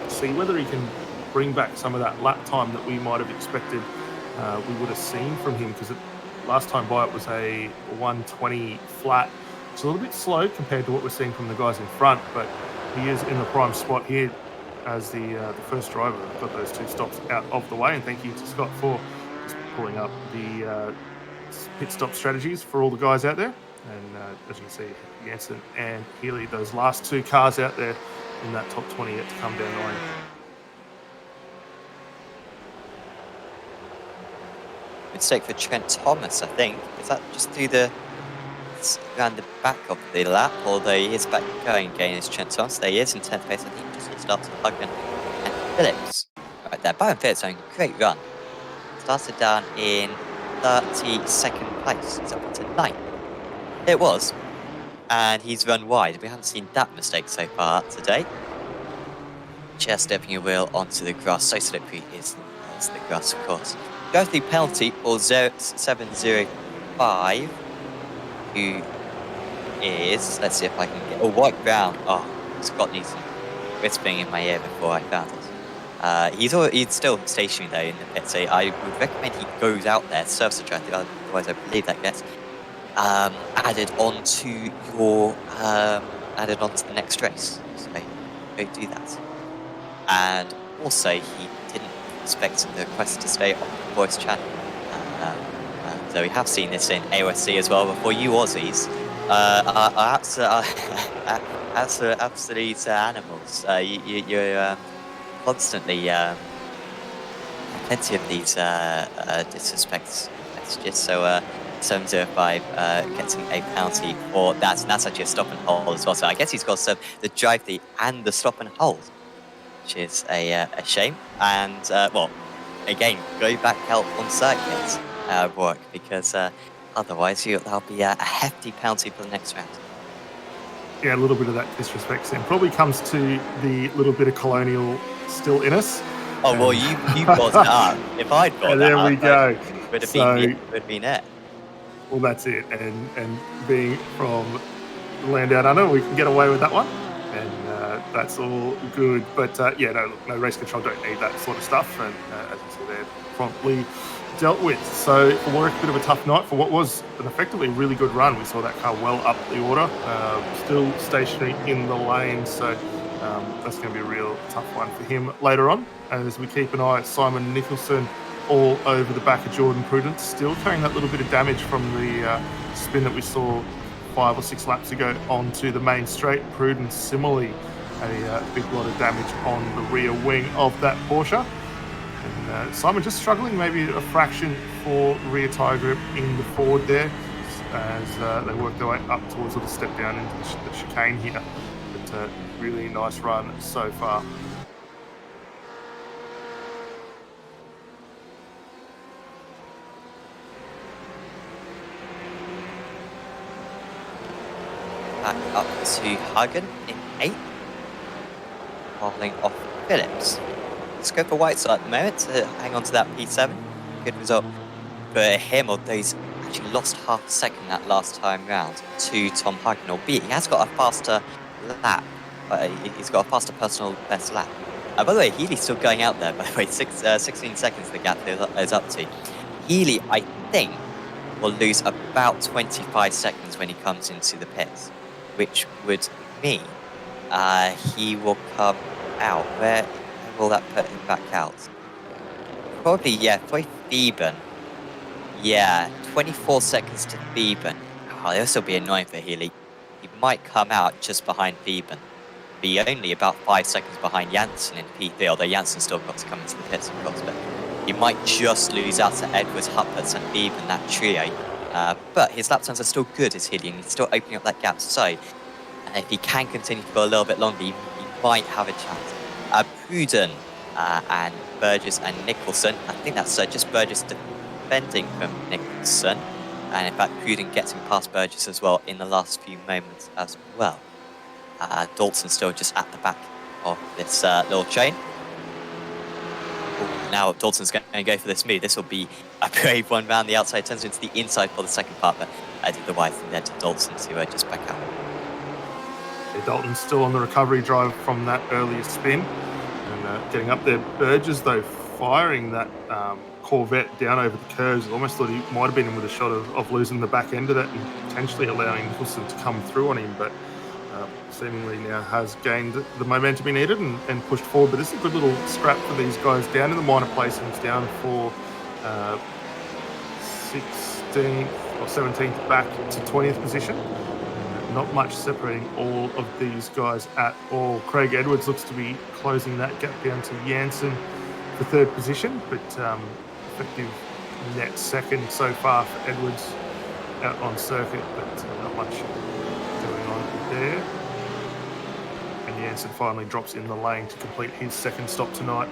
see whether he can bring back some of that lap time that we might have expected we would have seen from him, because last time by it was a 120 flat. It's a little bit slow compared to what we're seeing from the guys in front, but he is in the prime spot here as the first driver. Got those 2 stops out of the way, and thank you to Scott for just pulling up the pit stop strategies for all the guys out there. And as you can see, Jansen and Healy, those last 2 cars out there in that top 20 yet to come down the lane. Mistake for Trent Thomas, I think. Is that just through the around the back of the lap, although he is back going again as Trent Thomas. There he is in 10th place. I think just started Hugman and Phillips. Right there, Byron Phillips having a great run. Started down in 32nd place. He's up to 9th. It was. And he's run wide. We haven't seen that mistake so far today. Just stepping a wheel onto the grass. So slippery is the grass, of course. Goes the penalty for 705. Who is, let's see if I can get, White Brown. Oh, Scott needs some whispering in my ear before I found it. He's still stationary though in the pit, so I would recommend he goes out there, serves the track, otherwise I believe that gets added on to the next race. So go do that. And also he didn't expect the request to stay on the voice channel. So we have seen this in AOSC as well before. You Aussies are absolute animals. You're constantly plenty of these disrespect messages. So 705 getting a penalty for that, and that's actually a stop and hold as well. So I guess he's got to serve the drive and the stop and hold, which is a shame. And well, again, go back out on circuit. Work, because otherwise that'll be a hefty penalty for the next round. Yeah, a little bit of that disrespect, Sam. Probably comes to the little bit of colonial still in us. Oh, well, you brought it up. If I'd brought that up, there we go. Would have been it. Well, that's it. And being from the land down under, we can get away with that one. And that's all good. But yeah, no race control don't need that sort of stuff. And as you see there, promptly dealt with. So for Warwick, a bit of a tough night for what was an effectively really good run. We saw that car well up the order, still stationary in the lane. So that's going to be a real tough one for him later on. As we keep an eye at Simon Nicholson all over the back of Jordan Prudence, still carrying that little bit of damage from the spin that we saw 5 or 6 laps ago onto the main straight. Prudence similarly a big lot of damage on the rear wing of that Porsche. And Simon just struggling maybe a fraction for rear tyre grip in the Ford there as they work their way up towards a little step down into the chicane here. But really nice run so far. Back up to Hagen in 8th, following off Phillips. Let's go for Whiteside at the moment to hang on to that P7. Good result for him, although he's actually lost half a second that last time round to Tom Hagen, albeit he has got a faster lap. He's got a faster personal best lap. By the way, Healy's still going out there, by the way, 16 seconds the gap is up to. Healy, I think, will lose about 25 seconds when he comes into the pits, which would mean he will come out. Where will that put him back out? Probably, yeah, probably Theben. Yeah, 24 seconds to Theben. Oh, this will be annoying for Healy. He might come out just behind Theben. Be only about 5 seconds behind Janssen in P3, although Janssen still got to come into the pits, of course. But he might just lose out to Edwards, Hupperts, and Theben, that trio. But his lap times are still good as Healy, and he's still opening up that gap. So if he can continue for a little bit longer, he might have a chance. Pruden and Burgess and Nicholson. I think that's just Burgess defending from Nicholson. And in fact, Pruden getting past Burgess as well in the last few moments as well. Dalton still just at the back of this little chain. Ooh, now Dalton's going to go for this move. This will be a brave one round the outside, turns into the inside for the second part, but I did the right thing there to Dalton to just back out. Dalton's still on the recovery drive from that earlier spin, and getting up there. Burgess, though, firing that Corvette down over the curves. I almost thought he might have been in with a shot of losing the back end of that and potentially allowing Nicholson to come through on him, but seemingly now has gained the momentum he needed and pushed forward. But this is a good little scrap for these guys down in the minor placings, down for 16th or 17th back to 20th position. Not much separating all of these guys at all. Craig Edwards looks to be closing that gap down to Janssen for third position, but effective net second so far for Edwards out on circuit, but not much going on there. And Janssen finally drops in the lane to complete his second stop tonight.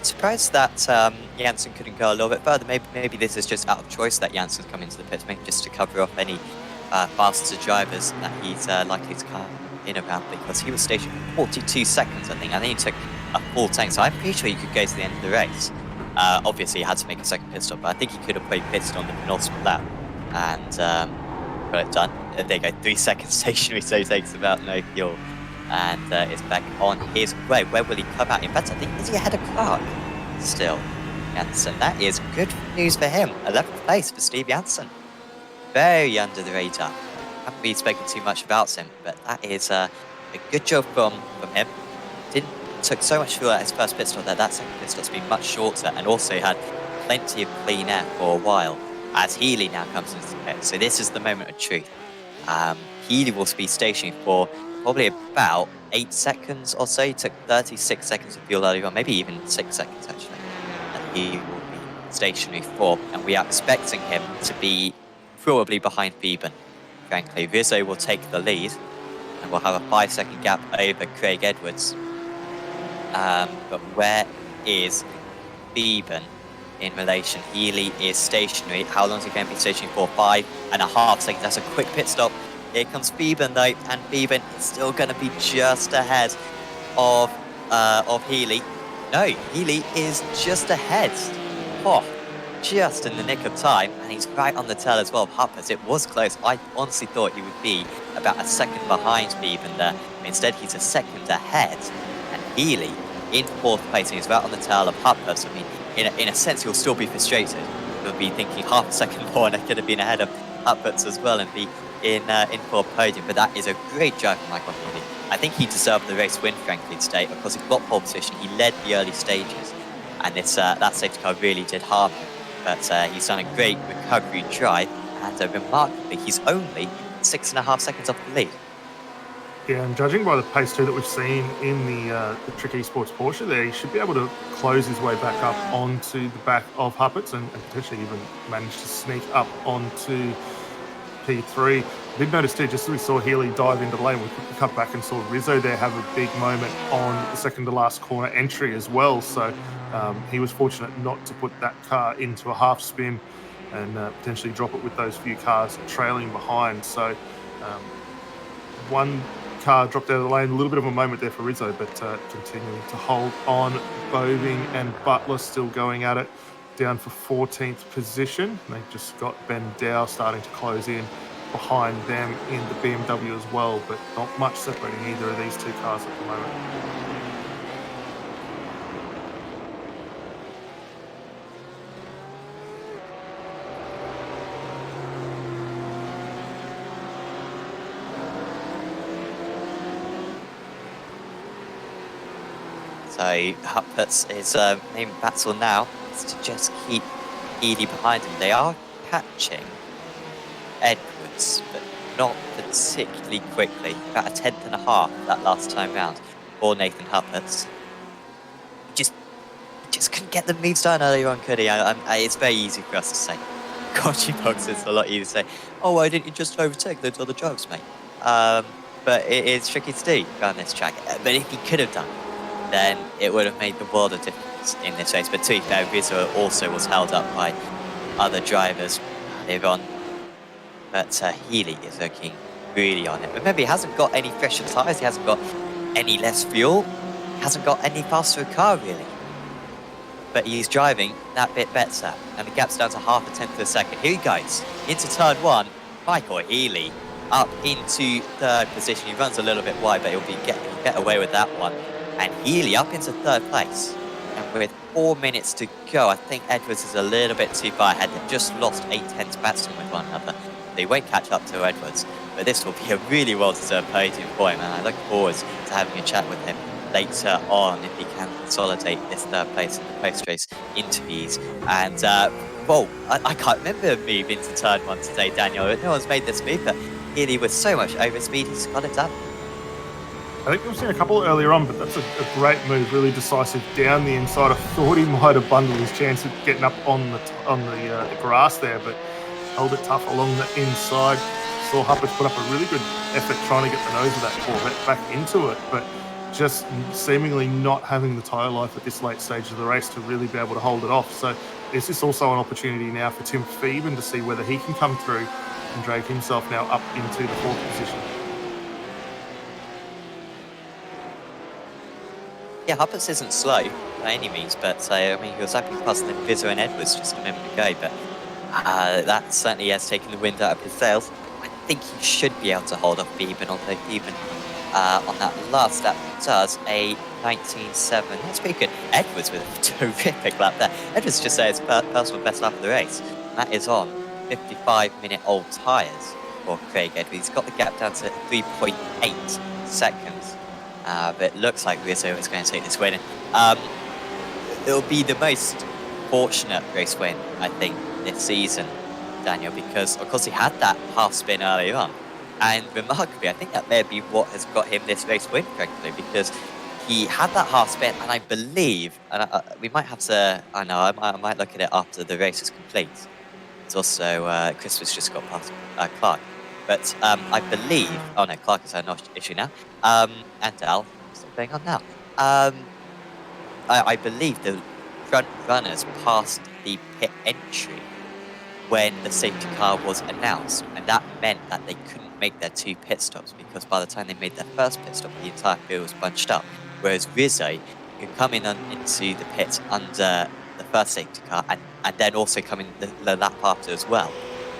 Surprised that Janssen couldn't go a little bit further. Maybe this is just out of choice that Janssen's come into the pits, maybe just to cover off any faster drivers that he's likely to come in around, because he was stationed for 42 seconds, I think. I think he took a full tank, so I'm pretty sure he could go to the end of the race. Obviously, he had to make a second pit stop, but I think he could have played pit on the penultimate lap and got it done. There you go, 3 seconds stationary, so he takes about no fuel. And is back on his way. Where will he come out? In fact, I think, is he ahead of Clark still? Janssen. That is good news for him. 11th place for Steve Janssen. Very under the radar. Haven't really spoken too much about him, but that is a good job from him. Took so much fuel at his first pit stop there. That second pit stop's been much shorter, and also had plenty of clean air for a while as Healy now comes into the pit. So this is the moment of truth. Healy will be stationary for probably about 8 seconds or so. He took 36 seconds of fuel earlier on, maybe even 6 seconds actually. And he will be stationary for, and we are expecting him to be probably behind Beeben. Frankly, Rizzay will take the lead, and we'll have a 5-second gap over Craig Edwards. But where is Beeben in relation? Healy is stationary. How long is he going to be stationary for? 5.5 seconds. That's a quick pit stop. Here comes Beeben though, and Beeben is still going to be just ahead of Healy. No, Healy is just ahead. Oh, just in the nick of time, and he's right on the tail as well of Huppers. It was close. I honestly thought he would be about a second behind Beeben there. Instead, he's a second ahead, and Healy in 4th place, and he's right on the tail of Huppers. I mean, in a sense, he'll still be frustrated. He'll be thinking half a second more, and I could have been ahead of Huppers as well and be in for a podium. But that is a great drive from Michael Healy. I think he deserved the race win, frankly, today, because he got pole position. He led the early stages, and this that safety car really did harm him. But he's done a great recovery drive, and remarkably, he's only 6.5 seconds off the lead. Yeah, and judging by the pace too that we've seen in the Trak Esports Porsche there, he should be able to close his way back up onto the back of Huppets and potentially even manage to sneak up onto P3. I did notice too, just as we saw Healy dive into the lane, we quickly cut back and saw Rizzay there have a big moment on the second to last corner entry as well. So he was fortunate not to put that car into a half spin and potentially drop it with those few cars trailing behind. So one car dropped out of the lane, a little bit of a moment there for Rizzay, but continuing to hold on. Boving and Butler still going at it, down for 14th position. They've just got Ben Dow starting to close in behind them in the BMW as well, but not much separating either of these two cars at the moment. So Huppets is main battle now is to just keep Healy behind him. They are catching Edwards, but not particularly quickly. About a 10.5 that last time round for Nathan Huppets. Just couldn't get the moves done earlier on, could he? It's very easy for us to say. Gotcha box, it's a lot easier to say, oh, why didn't you just overtake those other drivers, mate? But it's tricky to do on this track. But if he could have done, then it would have made the world of difference in this race. But to be fair, Rizzay also was held up by other drivers earlier on. But Healy is looking really on it. Remember, he hasn't got any fresher tyres, he hasn't got any less fuel, he hasn't got any faster car, really. but he's driving that bit better, and the gap's down to half a tenth of a second. Here he goes into turn 1. Michael Healy up into 3rd position. He runs a little bit wide, but he'll get away with that one. And Healy up into 3rd place. And with 4 minutes to go, I think Edwards is a little bit too far ahead. They've just lost 8/10 batsmen with one another. They won't catch up to Edwards, but this will be a really well-deserved podium for him, and I look forward to having a chat with him later on if he can consolidate this 3rd place in the post-race interviews. And, well, I can't remember a move into turn 1 today, Daniel. No one's made this move, but Healy with so much overspeed, he's got it done. I think we've seen a couple earlier on, but that's a great move, really decisive down the inside. I thought he might have bundled his chance of getting up on the grass there, but held it tough along the inside. Saw Huppert put up a really good effort trying to get the nose of that Corvette back into it, but just seemingly not having the tyre life at this late stage of the race to really be able to hold it off. So is this also an opportunity now for Tim Phoeben to see whether he can come through and drag himself now up into the 4th position? Yeah, Huppers isn't slow by any means, but I mean, he was zapping past them Rizzay and Edwards just a moment ago, but that certainly has taken the wind out of his sails. I think he should be able to hold off Phoeben, although Phoeben on that last lap does a 19.7. That's pretty good. Edwards with a terrific lap there. Edwards just says personal best lap of the race. That is on 55-minute-old tyres for Craig Edwards. He's got the gap down to 3.8 seconds. But it looks like Rizzay is going to take this win. It'll be the most fortunate race win, I think, this season, Daniel, because of course he had that half spin earlier on. And remarkably, I think that may be what has got him this race win, frankly, because he had that half spin, and I believe, and we might have to, I know, I might look at it after the race is complete. It's also, Chris has just got past Clark. But I believe, oh no, Clark is an issue now. And Al, what's going on now? I believe the front runners passed the pit entry when the safety car was announced, and that meant that they couldn't make their 2 pit stops, because by the time they made their first pit stop, the entire field was bunched up. Whereas Rizzay could come in into the pit under the first safety car and then also come in the lap after as well.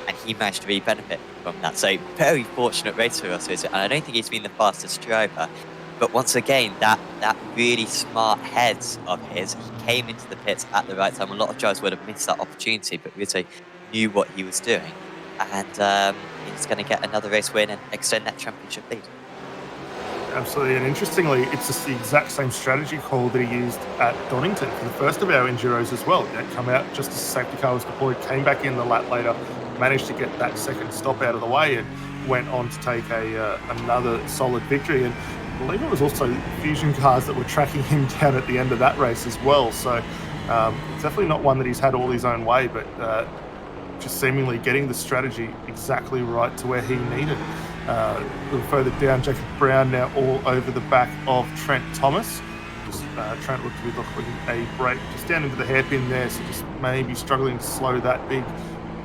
And he managed to really benefit from that. So very fortunate race for us, and I don't think he's been the fastest driver. But once again, that really smart head of his, he came into the pits at the right time. A lot of drivers would have missed that opportunity, but Rizzay knew what he was doing. And he's going to get another race win and extend that championship lead. Absolutely, and interestingly, it's just the exact same strategy call that he used at Donington for the first of our Enduros as well. He come out just as the safety car was deployed, came back in the lap later, managed to get that second stop out of the way, and went on to take another solid victory. And I believe it was also Fusion cars that were tracking him down at the end of that race as well. So it's definitely not one that he's had all his own way, but just seemingly getting the strategy exactly right to where he needed. A little further down, Jacob Brown now all over the back of Trent Thomas. Trent looked to be looking a break just down into the hairpin there, so just maybe struggling to slow that big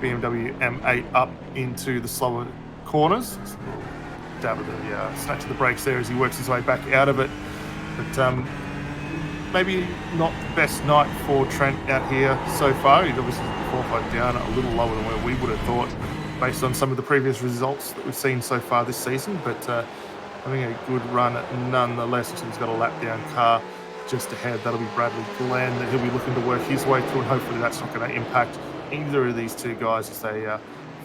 BMW M8 up into the slower corners. Dab of the snatch of the brakes there as he works his way back out of it. But maybe not the best night for Trent out here so far. He's obviously qualified down a little lower than where we would have thought, based on some of the previous results that we've seen so far this season, but having a good run nonetheless. He's got a lap down car just ahead. That'll be Bradley Glenn that he'll be looking to work his way through, and hopefully that's not going to impact either of these two guys as they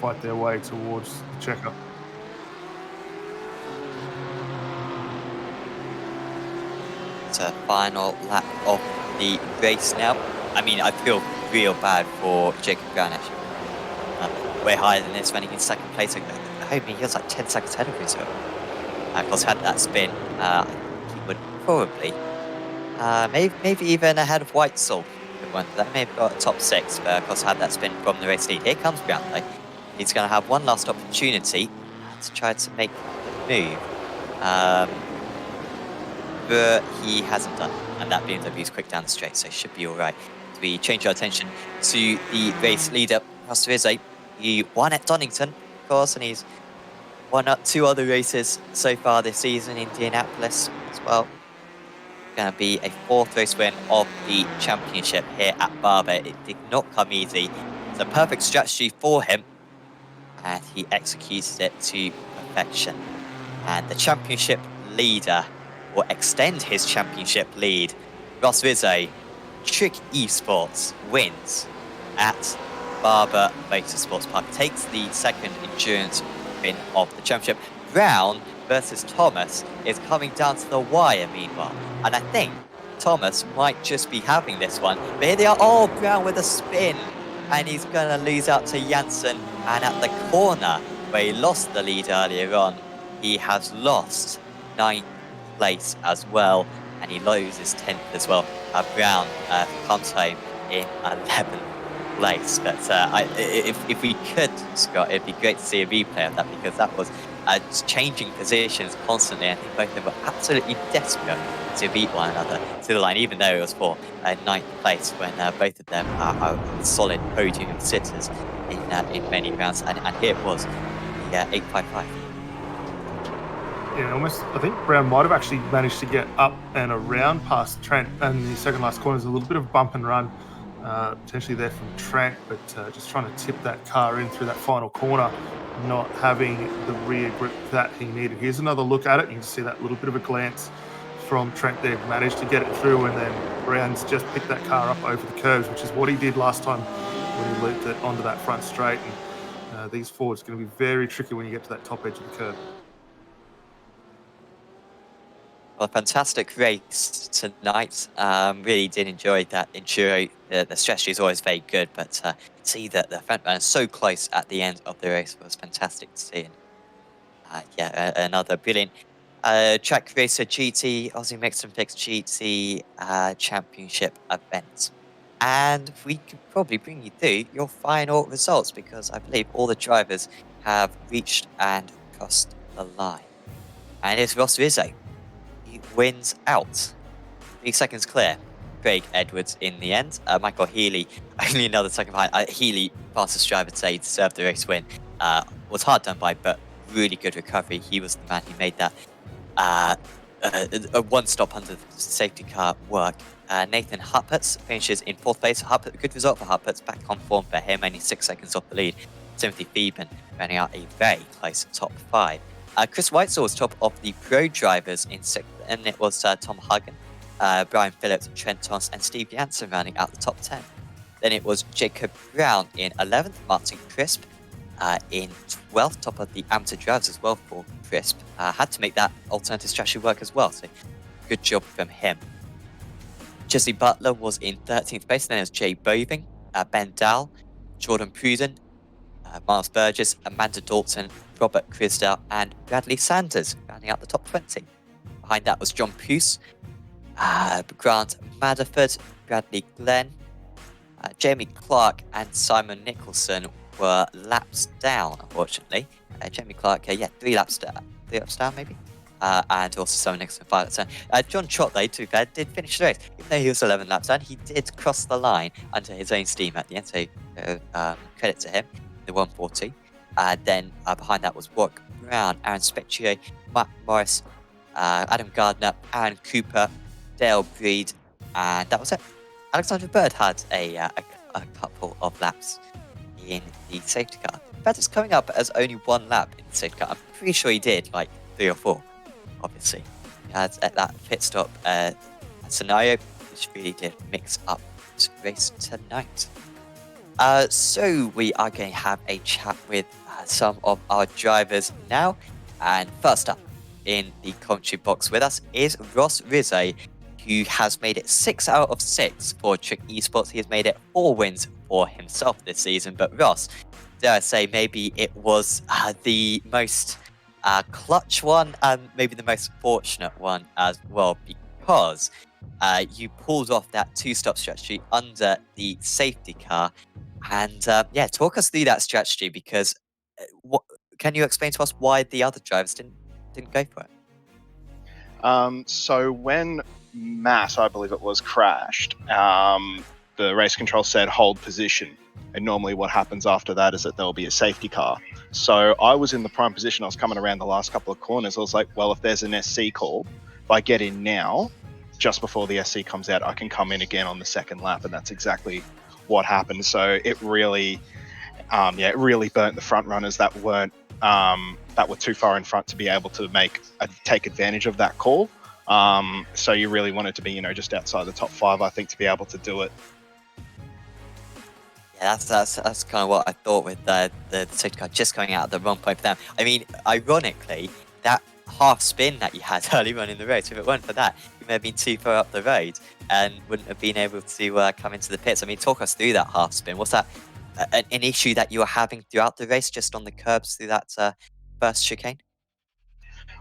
fight their way towards the checker. It's a final lap of the race now. I mean, I feel real bad for Jacob Brown, actually. Way higher than this, running in second place. I mean, he was like 10 seconds ahead of Rizzay. Of course, had that spin, I think he would probably, maybe even ahead of Whitesall. That may have got a top 6, but of course had that spin from the race lead. Here comes Brown though. He's going to have one last opportunity to try to make the move. But he hasn't done, and that BMW is quick down the straight, so should be alright. We change our attention to the race leader, Pastor Rizzay. He won at Donington, of course, and he's won up 2 other races so far this season, Indianapolis as well. going to be a 4th race win of the championship here at Barber. It did not come easy. It's a perfect strategy for him, and he executed it to perfection. And the championship leader will extend his championship lead. Rizzay, Trak Esports, wins at Barber Motorsports Park, takes the 2nd endurance win of the championship. Brown versus Thomas is coming down to the wire meanwhile, and I think Thomas might just be having this one. But here they are. Oh, Brown with a spin, and he's going to lose out to Janssen. And at the corner where he lost the lead earlier on, he has lost 9th place as well, and he loses 10th as well. Brown comes home in 11th place. But if we could, Scott, it'd be great to see a replay of that, because that was changing positions constantly. I think both of them were absolutely desperate to beat one another to the line, even though it was for 9th place, when both of them are solid podium sitters in many rounds. And here it was, the 855. Yeah, almost. I think Brown might have actually managed to get up and around past Trent, and the second last corner is a little bit of bump and run, potentially there from Trent, but just trying to tip that car in through that final corner, not having the rear grip that he needed. Here's another look at it. You can see that little bit of a glance from Trent there, managed to get it through, and then Brown's just picked that car up over the curves, which is what he did last time when he looped it onto that front straight. And these Fords are going to be very tricky when you get to that top edge of the curve. Well, a fantastic race tonight. Really did enjoy that enduro. The strategy is always very good, but see that the front man is so close at the end of the race was fantastic to see. And another brilliant track racer GT, Aussie Mixed and Fixed GT championship event. And we could probably bring you through your final results, because I believe all the drivers have reached and crossed the line. And it's Rizzay. He wins out. 3 seconds clear. Craig Edwards in the end. Michael Healy, only another second behind. Healy, fastest driver today, deserved the race win. Was hard done by, but really good recovery. He was the man who made that a one stop under the safety car work. Nathan Huppertz finishes in 4th place. Good result for Huppertz, back on form for him, only 6 seconds off the lead. Timothy Feeben running out a very close top 5. Chris Whitesell was top of the pro drivers in 6th, and it was Tom Hagen, Brian Phillips, Trent Thomas, and Steve Janssen rounding out the top 10. Then it was Jacob Brown in 11th, Martin Crisp in 12th, top of the amateur drivers as well for Crisp. Had to make that alternative strategy work as well, so good job from him. Jesse Butler was in 13th place, then it was Jay Boving, Ben Dahl, Jordan Pruden, Miles Burgess, Amanda Dalton, Robert Crisdale, and Bradley Sanders rounding out the top 20. Behind that was John Puce, Grant Madaford, Bradley Glenn, Jamie Clark, and Simon Nicholson were laps down, unfortunately. Jamie Clark, 3 laps down. 3 laps down, maybe? And also Simon Nicholson 5 laps down. John Trott, though, to be fair, did finish the race. Even though he was 11 laps down, he did cross the line under his own steam at the end, so credit to him, the 140. Then behind that was Warwick Brown, Aaron Specchio, Matt Morris, Adam Gardner, Aaron Cooper, Dale Breed, and that was it. Alexander Bird had a couple of laps in the safety car. Bird is coming up as only 1 lap in the safety car. I'm pretty sure he did like 3 or 4, obviously. He had that pit stop scenario, which really did mix up this race tonight. So we are going to have a chat with some of our drivers now. And first up in the commentary box with us is Ross Rizzay, who has made it 6 out of 6 for Trak Esports. He has made it 4 wins for himself this season. But Ross, dare I say, maybe it was the most clutch one and maybe the most fortunate one as well, because you pulled off that 2-stop strategy under the safety car. And talk us through that strategy, because can you explain to us why the other drivers didn't go for it? So when Matt, I believe it was, crashed, the race control said hold position. And normally what happens after that is that there will be a safety car. So I was in the prime position. I was coming around the last couple of corners. I was like, well, if there's an SC call, if I get in now, just before the SC comes out, I can come in again on the second lap, and that's exactly what happened. So it really, it really burnt the front runners that were too far in front to be able to take advantage of that call. So you really wanted to be, just outside the top 5, I think, to be able to do it. Yeah, that's kind of what I thought with the safety car just coming out at the wrong point for them. I mean, ironically, that half spin that you had early on in the race, if it weren't for that, you may have been too far up the road and wouldn't have been able to come into the pits. I mean, talk us through that half spin. Was that an issue that you were having throughout the race, just on the curbs through that first chicane?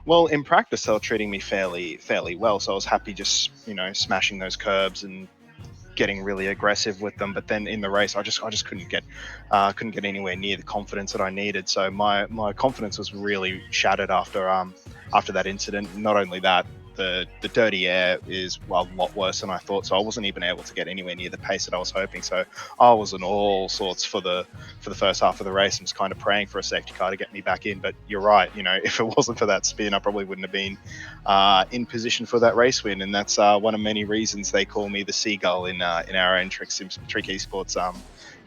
Well, in practice, they were treating me fairly well, so I was happy just smashing those curbs and getting really aggressive with them. But then in the race, I just couldn't get anywhere near the confidence that I needed. So my confidence was really shattered after that incident. Not only that, the dirty air is a lot worse than I thought. So I wasn't even able to get anywhere near the pace that I was hoping. So I was in all sorts for the first half of the race, and was kind of praying for a safety car to get me back in. But you're right, if it wasn't for that spin, I probably wouldn't have been in position for that race win. And that's one of many reasons they call me the seagull in our own Trak Esports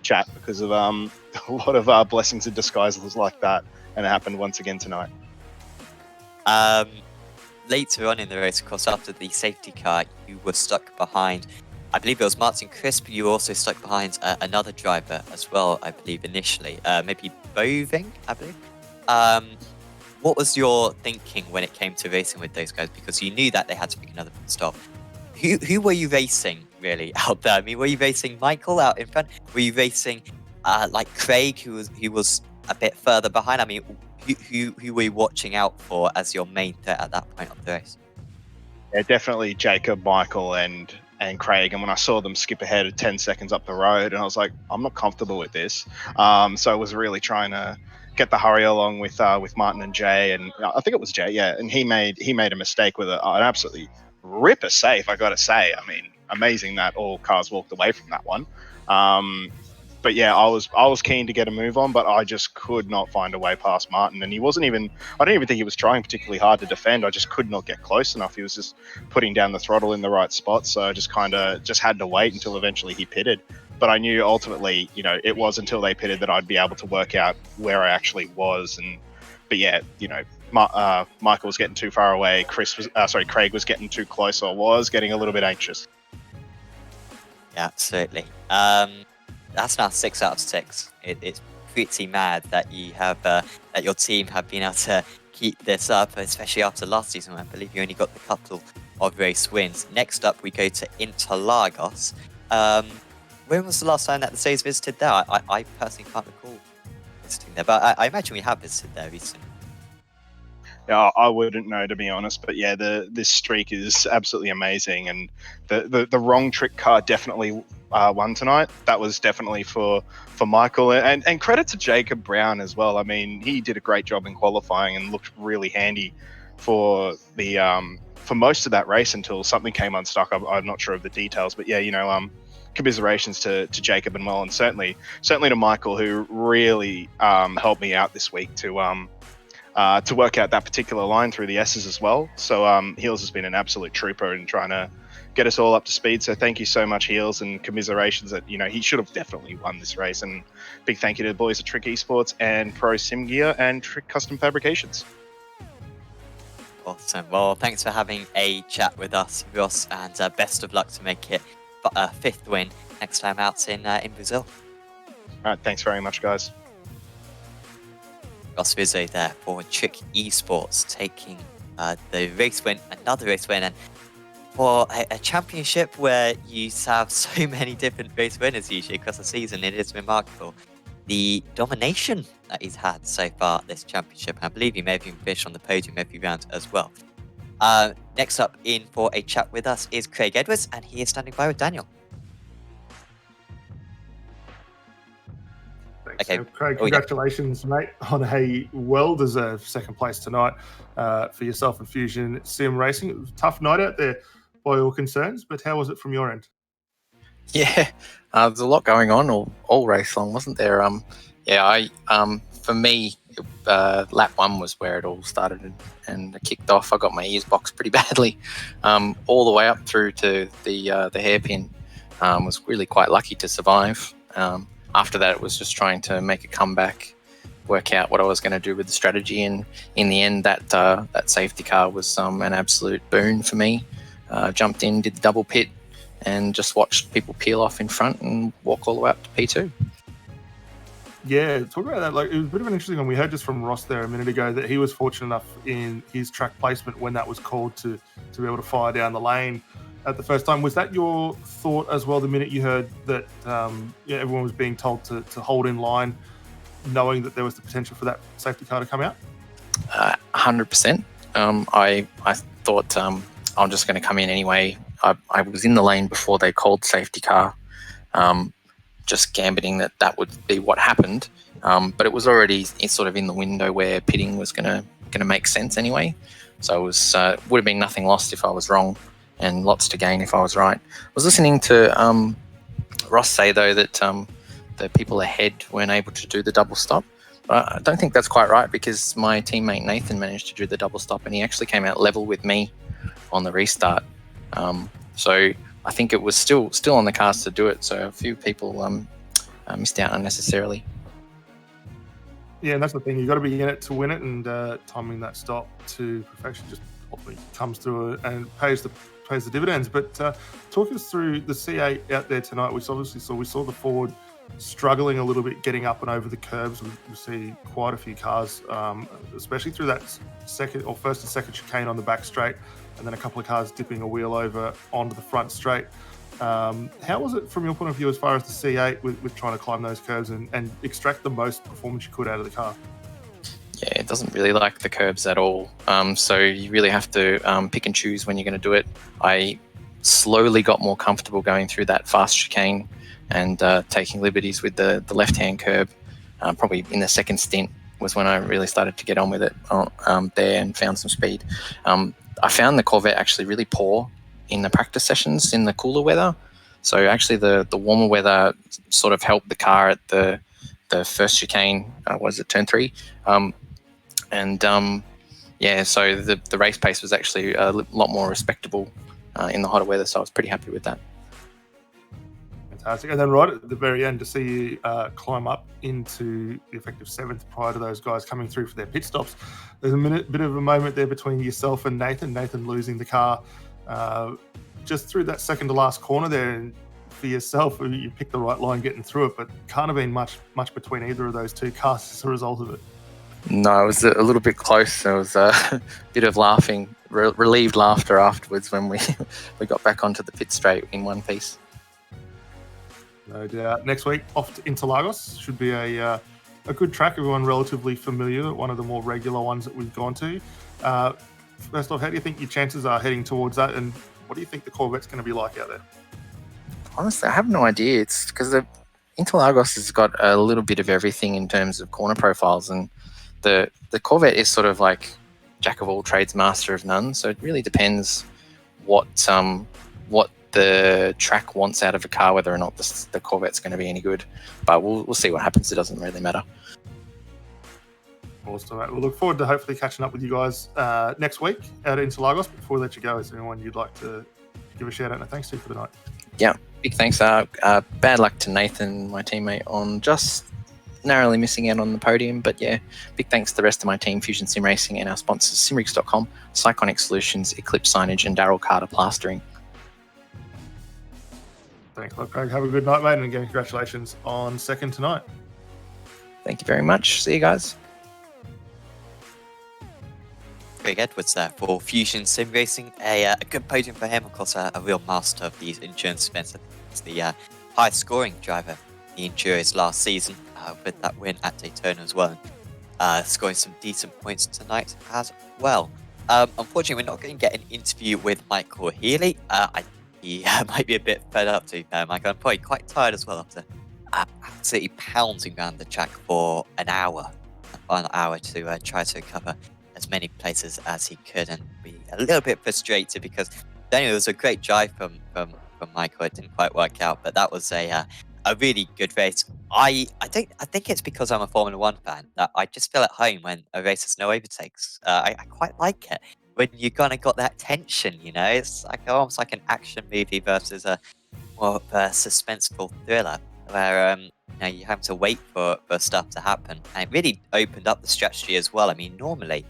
chat, because of a lot of blessings in disguise like that, and it happened once again tonight. Later on in the race, of course, after the safety car, you were stuck behind, I believe it was Martin Crisp. You were also stuck behind another driver as well, I believe, initially. Maybe Boving, I believe. What was your thinking when it came to racing with those guys? Because you knew that they had to pick another pit stop. Who were you racing, really, out there? I mean, were you racing Michael out in front? Were you racing like Craig, who was a bit further behind? I mean, who were you watching out for as your main threat at that point of the race? Yeah, definitely Jacob, Michael, and Craig. And when I saw them skip ahead at 10 seconds up the road, and I was like, I'm not comfortable with this. So I was really trying to get the hurry along with Martin and Jay, and I think it was Jay, yeah. And he made a mistake with an absolutely ripper safe, I got to say. I mean, amazing that all cars walked away from that one. But yeah, I was keen to get a move on, but I just could not find a way past Martin. And I don't even think he was trying particularly hard to defend. I just could not get close enough. He was just putting down the throttle in the right spot. So I just had to wait until eventually he pitted. But I knew ultimately, it was until they pitted that I'd be able to work out where I actually was. But yeah, Michael was getting too far away. Craig was getting too close. So I was getting a little bit anxious. Yeah, absolutely. That's now 6 out of 6. It's pretty mad that you have that your team have been able to keep this up, especially after last season. I believe you only got the couple of race wins. Next up, we go to Interlagos. When was the last time that the Says visited there? I personally can't recall visiting there, but I imagine we have visited there recently. Yeah, I wouldn't know, to be honest, but yeah, this streak is absolutely amazing, and the wrong trick car definitely won tonight. That was definitely for Michael, and credit to Jacob Brown as well. I mean, he did a great job in qualifying and looked really handy for most of that race until something came unstuck. I'm not sure of the details, but yeah, commiserations to Jacob and well, and certainly to Michael, who really helped me out this week to work out that particular line through the S's as well. So Heels has been an absolute trooper in trying to get us all up to speed. So thank you so much, Heels, and commiserations that, he should have definitely won this race. And big thank you to the boys at Trak Esports and Pro Sim Gear and Trak Custom Fabrications. Awesome. Well, thanks for having a chat with us, Ross, and best of luck to make it a 5th win next time out in Brazil. All right, thanks very much, guys. Ross Rizzay there for Trak Esports, taking the race win, another race win, and for a championship where you have so many different race winners usually across the season, it is remarkable. The domination that he's had so far this championship, and I believe he may have even finished on the podium every round as well. Next up in for a chat with us is Craig Edwards, and he is standing by with Daniel. Thanks, okay. Craig, congratulations, mate, on a well-deserved 2nd place tonight for yourself and Fusion Sim Racing. It was a tough night out there by all concerns, but how was it from your end? Yeah, there's a lot going on all race long, wasn't there? For me, lap 1 was where it all started and it kicked off. I got my ears boxed pretty badly, all the way up through to the hairpin. Was really quite lucky to survive. After that, it was just trying to make a comeback, work out what I was going to do with the strategy, and in the end, that safety car was an absolute boon for me. Jumped in, did the double pit, and just watched people peel off in front and walk all the way up to P2. Yeah, talk about that. Like, it was a bit of an interesting one. We heard just from Ross there a minute ago that he was fortunate enough in his track placement when that was called to be able to fire down the lane at the first time. Was that your thought as well the minute you heard that everyone was being told to hold in line, knowing that there was the potential for that safety car to come out? 100%. I thought I'm just going to come in anyway. I was in the lane before they called safety car, just gambiting that would be what happened. But it was already sort of in the window where pitting was going to make sense anyway. So it would have been nothing lost if I was wrong, and lots to gain if I was right. I was listening to Ross say, though, that the people ahead weren't able to do the double stop. But I don't think that's quite right, because my teammate Nathan managed to do the double stop, and he actually came out level with me on the restart. So I think it was still on the cards to do it. So a few people missed out unnecessarily. Yeah, and that's the thing. You've got to be in it to win it, and timing that stop to perfection just hopefully comes through and pays the dividends. But talk us through the C8 out there tonight, which obviously we saw the Ford struggling a little bit getting up and over the curbs. We see quite a few cars, especially through that first and second chicane on the back straight, and then a couple of cars dipping a wheel over onto the front straight. How was it from your point of view as far as the C8 with trying to climb those curves and extract the most performance you could out of the car? Yeah, it doesn't really like the curbs at all. So you really have to pick and choose when you're going to do it. I slowly got more comfortable going through that fast chicane and taking liberties with the left-hand curb. Probably in the second stint was when I really started to get on with it there and found some speed. I found the Corvette actually really poor in the practice sessions in the cooler weather. So actually the warmer weather sort of helped the car at the first chicane, turn 3? So the race pace was actually a lot more respectable in the hotter weather, so I was pretty happy with that. Fantastic. And then right at the very end, to see you climb up into the effective 7th prior to those guys coming through for their pit stops. There's a bit of a moment there between yourself and Nathan losing the car just through that second to last corner there. And for yourself, you picked the right line getting through it, but can't have been much between either of those two cars as a result of it. No, it was a little bit close. There was a bit of laughing, relieved laughter afterwards when we got back onto the pit straight in one piece. No doubt. Next week, off to Interlagos. Should be a good track. Everyone relatively familiar, one of the more regular ones that we've gone to. First off, how do you think your chances are heading towards that, and what do you think the Corvette's going to be like out there? Honestly, I have no idea. It's because the Interlagos has got a little bit of everything in terms of corner profiles, and the Corvette is sort of like jack of all trades, master of none. So it really depends what the track wants out of a car, whether or not the Corvette's going to be any good. But we'll see what happens. It doesn't really matter. Awesome, mate. We'll look forward to hopefully catching up with you guys next week out at Interlagos. Before we let you go, is there anyone you'd like to give a shout out and a thanks to for the night? Yeah, big thanks. Bad luck to Nathan, my teammate, on just narrowly missing out on the podium. But yeah, big thanks to the rest of my team, Fusion Sim Racing, and our sponsors, Simrigs.com, Cyconic Solutions, Eclipse Signage, and Daryl Carter Plastering. Thanks a lot, Craig. Have a good night, mate, and again, congratulations on second tonight. Thank you very much. See you guys. Craig Edwards there for Fusion Sim Racing. A good podium for him, of course, a real master of these endurance events. It's the highest scoring driver in the Endurance last season with that win at Daytona as well. Scoring some decent points tonight as well. Unfortunately, we're not going to get an interview with Michael Healy. He might be a bit fed up, to be fair, Michael. I'm probably quite tired as well after absolutely pounding around the track for an hour to try to cover as many places as he could, and be a little bit frustrated because Daniel, it was a great drive from Michael. It didn't quite work out, but that was a a really good race. I think it's because I'm a Formula One fan that I just feel at home when a race has no overtakes. I quite like it when you kind of got that tension. You know, it's like almost like an action movie versus a more of a suspenseful thriller where you know you have to wait for stuff to happen, and it really opened up the strategy as well. I mean, normally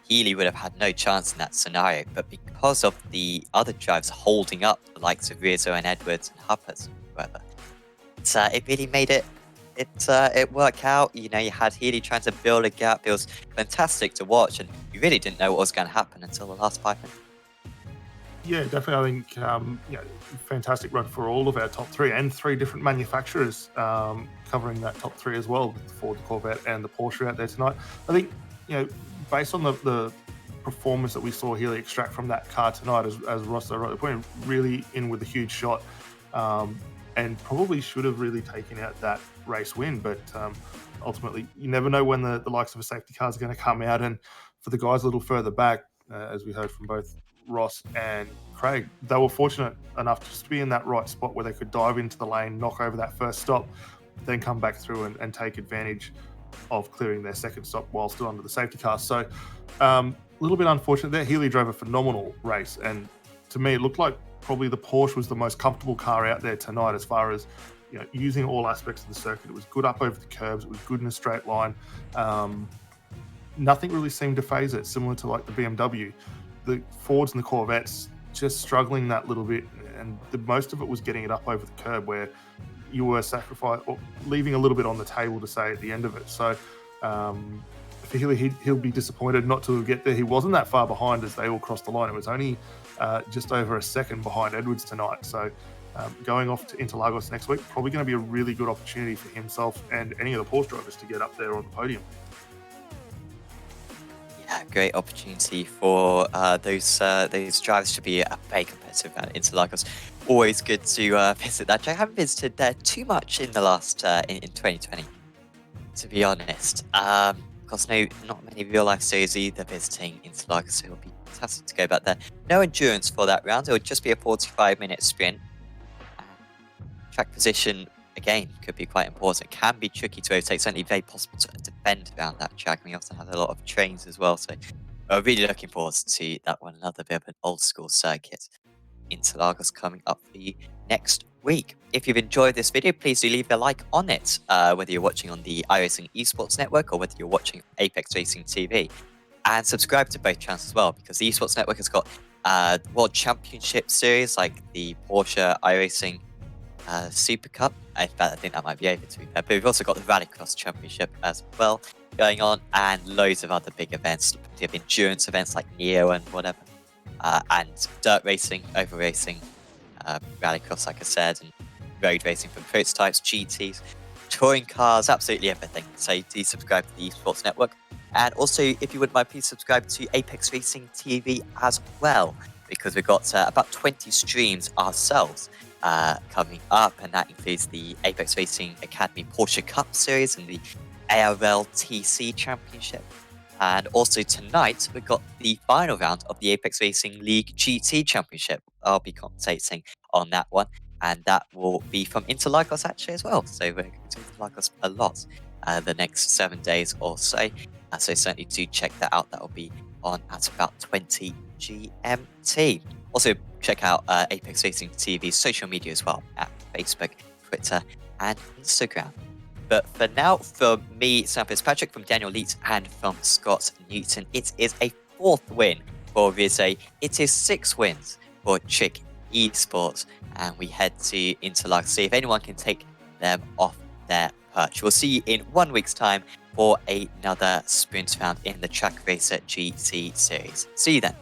Healy would have had no chance in that scenario, but because of the other drivers holding up the likes of Rizzay and Edwards and Huppers, whoever, it really made it work out. You know, you had Healy trying to build a gap. It was fantastic to watch, and you really didn't know what was going to happen until the last 5 minutes. Yeah, definitely. I think you know, fantastic run for all of our top three and three different manufacturers covering that top three as well, with the Ford, the Corvette, and the Porsche out there tonight. I think, you know, based on the performance that we saw Healy extract from that car tonight, as Ross rightly pointed, really in with a huge shot, and probably should have really taken out that race win. But ultimately, you never know when the likes of a safety car is going to come out. And for the guys a little further back, as we heard from both Ross and Craig, they were fortunate enough just to be in that right spot where they could dive into the lane, knock over that first stop, then come back through and take advantage of clearing their second stop while still under the safety car. So a little bit unfortunate there. Healy drove a phenomenal race, and to me it looked like probably the Porsche was the most comfortable car out there tonight as far as, you know, using all aspects of the circuit. It was good up over the curbs, it was good in a straight line. Nothing really seemed to phase it, similar to like the BMW. The Fords and the Corvettes just struggling that little bit, and most of it was getting it up over the curb where you were sacrificing or leaving a little bit on the table to say at the end of it. So for Healy, he'll be disappointed not to get there. He wasn't that far behind as they all crossed the line. It was only just over a second behind Edwards tonight. So going off to Interlagos next week, probably going to be a really good opportunity for himself and any of the Porsche drivers to get up there on the podium. Yeah, great opportunity for those drivers to be very competitive at Interlagos. Always good to visit that track. I haven't visited there too much in the last in 2020, to be honest. Because not many real life series either visiting Interlagos, so it'll be fantastic to go back there. No endurance for that round. It'll just be a 45-minute sprint. Track position again could be quite important. It can be tricky to overtake. Certainly very possible to defend around that track. We also have a lot of trains as well, so we're really looking forward to that one. Another bit of an old school circuit. Interlagos coming up for you next week. If you've enjoyed this video, please do leave a like on it, whether you're watching on the iRacing Esports network or whether you're watching Apex Racing TV. And subscribe to both channels as well, because the Esports network has got World Championship series like the Porsche iRacing Super Cup. In fact, I think that might be over to be fair. But we've also got the Rallycross Championship as well going on, and loads of other big events. We have endurance events like Neo and whatever. And dirt racing, over racing, rallycross, like I said, and road racing from prototypes, GTs, touring cars, absolutely everything. So do subscribe to the Esports Network. And also, if you wouldn't mind, please subscribe to Apex Racing TV as well, because we've got about 20 streams ourselves coming up, and that includes the Apex Racing Academy Porsche Cup Series and the ARL TC Championship. And also tonight, we've got the final round of the Apex Racing League GT Championship. I'll be commentating on that one, and that will be from Interlagos actually as well. So we're going to Interlagos a lot the next 7 days or so. So certainly do check that out. That will be on at about 20 GMT. Also check out Apex Racing TV's social media as well at Facebook, Twitter, and Instagram. But for now, from me, Sam Fitzpatrick, from Daniel Leet, and from Scott Newton, it is a 4th win for Rizzay. It is 6 wins for Trick Esports. And we head to Interlagos to see if anyone can take them off their perch. We'll see you in 1 week's time for another sprint round in the Track Racer GT series. See you then.